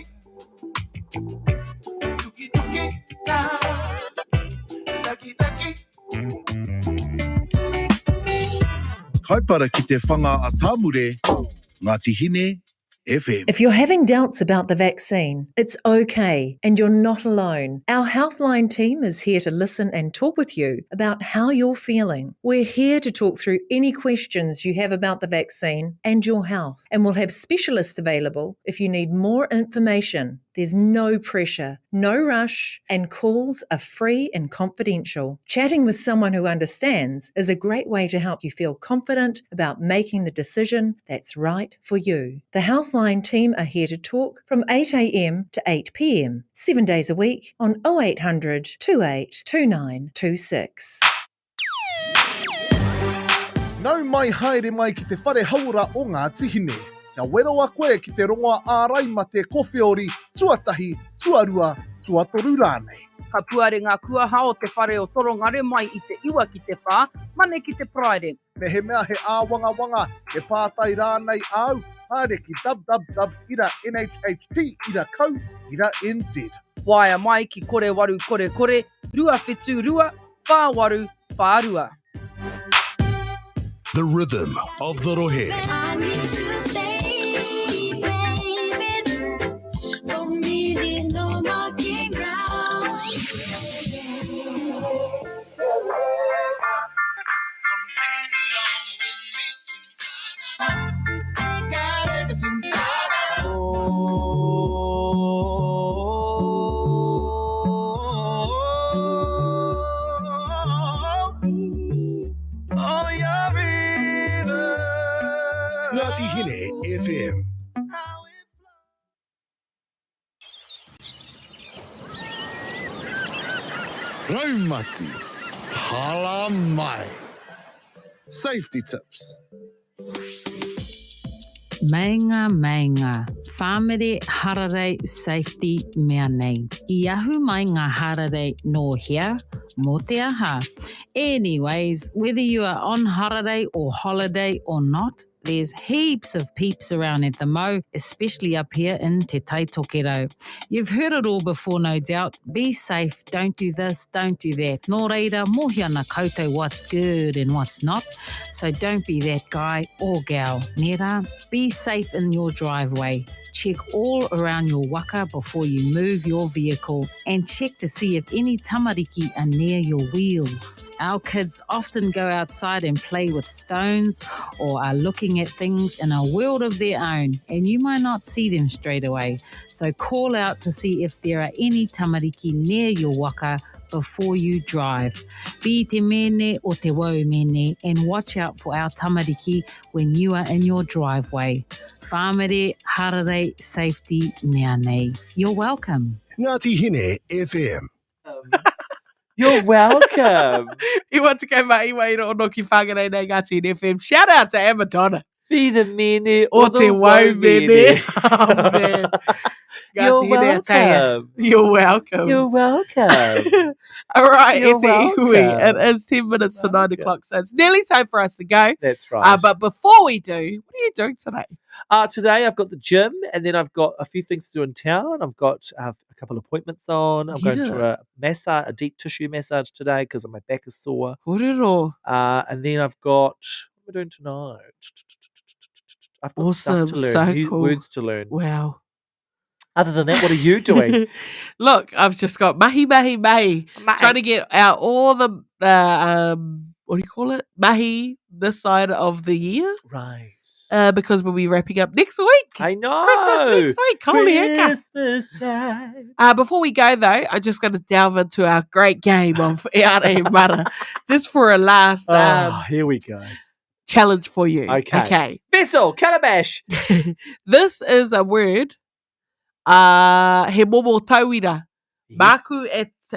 tuki tuki na. Taki taki. Kaipara ki te whanga a Tāmure, Ngāti Hine FM. If you're having doubts about the vaccine, it's okay and you're not alone. Our Healthline team is here to listen and talk with you about how you're feeling. We're here to talk through any questions you have about the vaccine and your health, and we'll have specialists available if you need more information. There's no pressure, no rush, and calls are free and confidential. Chatting with someone who understands is a great way to help you feel confident about making the decision that's right for you. The Healthline team are here to talk from 8 a.m. to 8 p.m, 7 days a week on 0800 28 2926. Nau mai haere mai ki te whare haura o ngā tihine. Kia wero a koe ki te rongoa ārai ma te kowheori, tuatahi, tuarua, tuatoru rānei. Ka puare ngā kuaha o te whare o torongare mai I te iwa ki te whā, mane ki te praere. Me he mea he āwanga wanga, e pātai rānei au, haere ki www.nhht.co.nz. Waia mai ki kore waru kore kore, rua whetū rua, whā waru, whā rua. The rhythm of the rohe. I need to stay, baby. For me, there's no marking ground. Ngāti Hine FM. Raumati. Hala mai. Safety tips. Mainga, whāmere hararei safety mea nei. I ahu mai ngā hararei no hea, mō te aha. Anyways, whether you are on holiday or not, there's heaps of peeps around at the mo, especially up here in Te Tai Tokerau. You've heard it all before, no doubt. Be safe, don't do this, don't do that. Nō reira, mohia na koutou what's good and what's not. So don't be that guy or gal. Nera, be safe in your driveway. Check all around your waka before you move your vehicle and check to see if any tamariki are near your wheels. Our kids often go outside and play with stones or are looking at things in a world of their own, and you might not see them straight away. So call out to see if there are any tamariki near your waka before you drive. Be te mene o te wau mene and watch out for our tamariki when you are in your driveway. Whāmere, harare, safety, mea nei. You're welcome. Ngāti Hine FM. You're welcome. You want to go mai mai o no ki whangarei nei Ngāti Hine FM. Shout out to Emma Donna. Be the mene O or te the wau wau mene. mene. Oh, man. You're Ngāti Hine, I tell ya. welcome. You're welcome. You're welcome. All right, You're Eti Iwi. It welcome. is 10 minutes to 9 o'clock, so it's nearly time for us to go. That's right. But before we do, what are you doing today? Today I've got the gym, and then I've got a few things to do in town. I've got a couple of appointments on. I'm going to a deep tissue massage today because my back is sore. Korero. And then I've got, what am I doing tonight? I've got Awesome, stuff to learn, so new cool. words to learn. Wow. Other than that, what are you doing? Look, I've just got mahi. Trying to get out all the, what do you call it? Mahi this side of the year. Right. Because we'll be wrapping up next week. I know. Christmas next week. Holy heck. Christmas time. Before we go, though, I'm just going to delve into our great game of Eare Mara just for a last Here we go. challenge for you. Okay. Vessel, calabash. This is a word. He momo tauira. Maku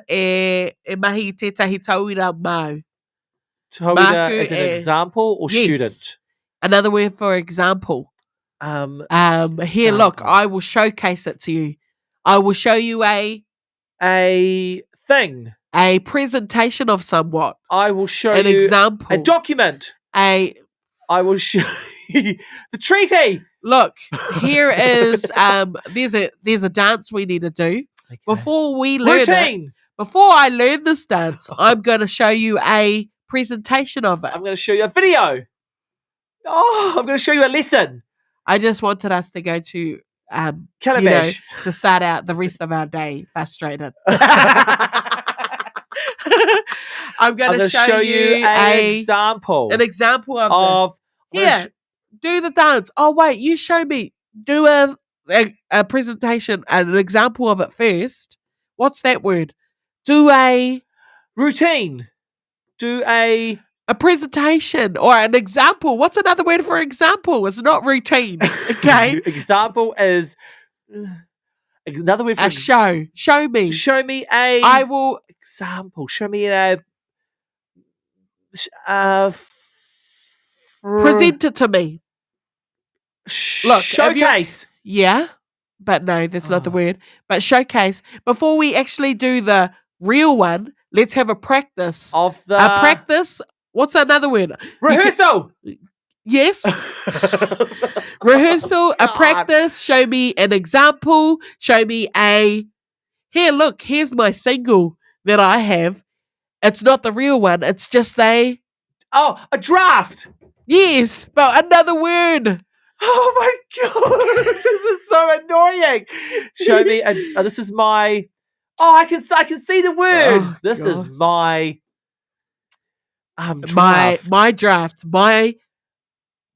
e mahi tetahi tauira mau. Tauira Maku as an e- example or Yes. student? Another word for example. Here, look, I will showcase it to you. I will show you a thing. A presentation of somewhat. I will show an you example. a document. I will show you the treaty. Look, here is there's a dance we need to do. Before we learn Routine. it, before I learn this dance, I'm going to show you a presentation of it. I'm going to show you a video. Oh, I'm going to show you a lesson. I just wanted us to go to Calabash. to start out the rest of our day frustrated. I'm going to show you an example. An example of this. Here, do the dance. Oh wait, you show me. Do a presentation and an example of it first. What's that word? Do a routine. Do a presentation or an example. What's another word for example? It's not routine. Okay. Example is another word for a show. Show me. Show me a. I will example. Show me a. Present it to me. Look, showcase. Yeah, but no, that's not the word. But showcase. Before we actually do the real one, let's have a practice of the practice. What's another word? Rehearsal. Yes. Rehearsal. A practice. Show me an example. Show me a. Here, look. Here's my single that I have. It's not the real one. It's just a draft. Yes, but another word. Oh my god, this is so annoying. Show me. This is my. Oh, I can see the word. Oh, this is my. Draft. My draft. My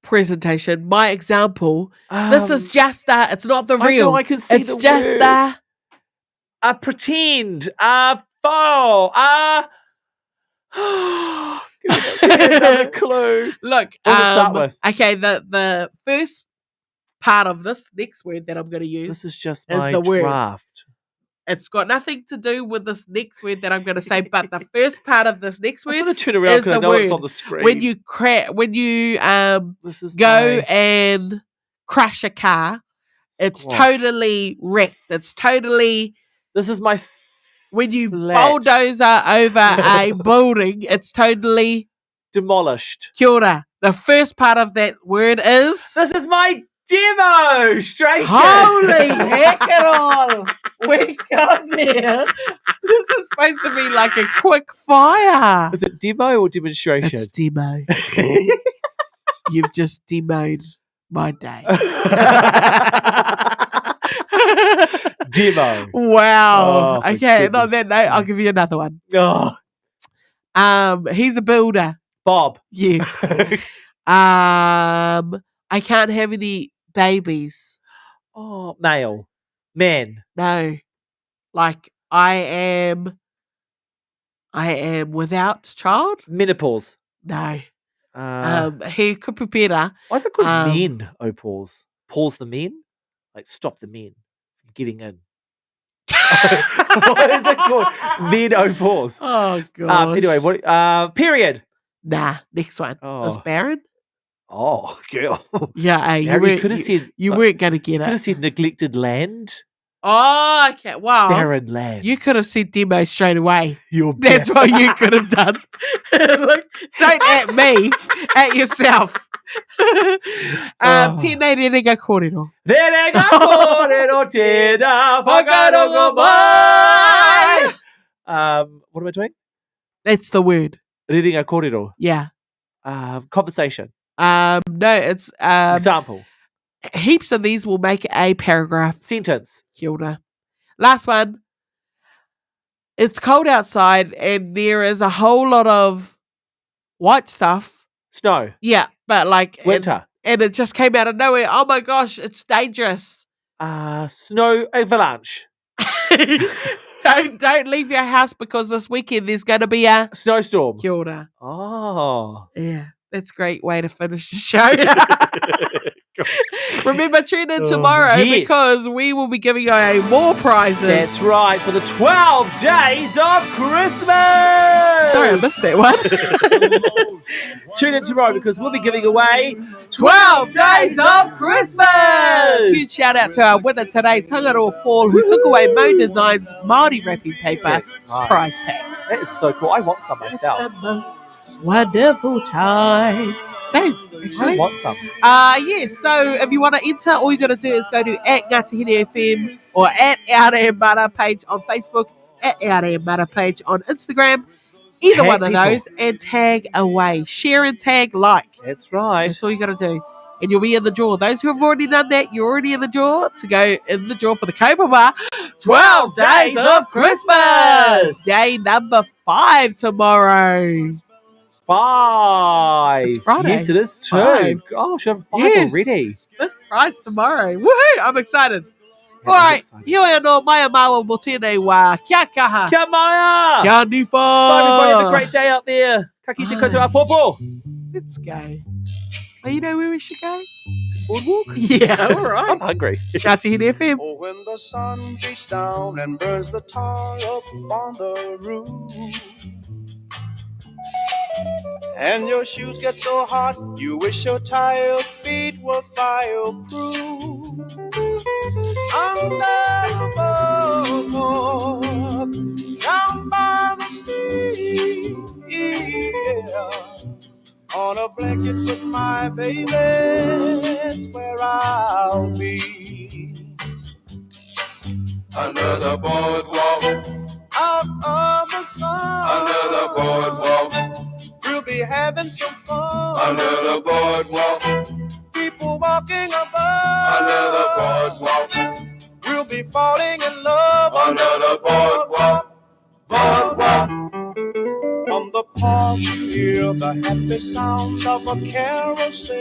presentation. My example. This is just that. It's not the real. I know, I can see it's the just word. that. Pretend. Fall. Give me another clue. Look, What to start with? Okay, the first part of this next word that I'm going to use. This is just is my the word. draft. It's got nothing to do with this next word that I'm going to say, but the first part of this next word I'm going to turn around is because I the know it's word. on the screen. When you This is go my- and crash a car, it's Squash. totally wrecked. It's totally. This is my when you Flat. bulldozer over a building, it's totally demolished. Kia ora. The first part of that word is... This is my demonstration. Holy heck it all. We got there. This is supposed to be like a quick fire. Is it demo or demonstration? It's demo. You've just demoed my day. Demo. Wow. Oh, for okay, and on that goodness note, I'll give you another one. Oh, He's a builder. Bob. Yes. I can't have any babies. Oh, male. Man. No. Like I am without child? Menopause. No. Uh, He could be better. why is it called men? Pause. Pause the men? Like stop the men from getting in. What is it called? Menopause. Oh god. Anyway, what? Period. Nah, next one. Was Oh. barren? Oh, girl. Yeah, hey, Harry, you could have said you weren't gonna get could have it. said neglected land. Oh, okay. Wow. Barren land. You could have said demo straight away. You're That's what you could have done. Look, don't at me, at yourself. Tēnei rerenga kōrero. Rerenga kōrero tēnā whakarongo mai. What am I doing? That's the word. Rerenga kōrero. Yeah. Conversation. No, it's Example. heaps of these will make a paragraph. Sentence. Kia ora. Last one. It's cold outside and there is a whole lot of white stuff. Snow. Yeah, but like Winter. and it just came out of nowhere. Oh my gosh, it's dangerous. Snow avalanche. Don't leave your house because this weekend there's going to be a snowstorm. Kia ora. Oh. Yeah, that's a great way to finish the show. Remember, tune in tomorrow yes. because we will be giving away more prizes. That's right, for the 12 days of Christmas. Sorry, I missed that one. Tune in tomorrow because we'll be giving away 12 days of Christmas! Huge shout out to our winner today, Tangaroa Paul, who took away Mo Designs Māori wrapping paper prize pack. That is so cool. I want some myself. It's the most wonderful time. Same, actually. I want some. Yes, so if you want to enter, all you got to do is go to @Ngāti FM or @Aotearoa page on Facebook, @Aotearoa page on Instagram. Either Tag one of people. those and tag away. Share and tag like. That's right. That's all you got to do. And you'll be in the draw. Those who have already done that, you're already in the draw to go in the draw for the Kaupapa 12 Days of Christmas. Day number 5 tomorrow. 5. It's Friday. Yes, it is 2. 5. Gosh, I'm 5 Yes. already. This prize tomorrow. Woohoo! I'm excited. All right. Here no Maya Mawa mo tēnei wā. Kia kaha. Kia Maya. Kia niwha. Bye, everybody. Have a great day out there. Ka kite koutou a popo. Let's go. Oh, you know where we should go? Boardwalk? Yeah, all right. I'm hungry. Ngāti Hine FM. Oh, when the sun beats down and burns the tar up on the roof, and your shoes get so hot, you wish your tired feet were fireproof. Under the boardwalk, down by the sea, yeah. On a blanket with my baby, that's where I'll be. Under the boardwalk, out of the sun. Under the boardwalk, we'll be having some fun. Under the boardwalk, people walking above. Under the boardwalk, we'll be falling in love. Under the boardwalk, boardwalk. From the park, you hear the happy sound of a carousel.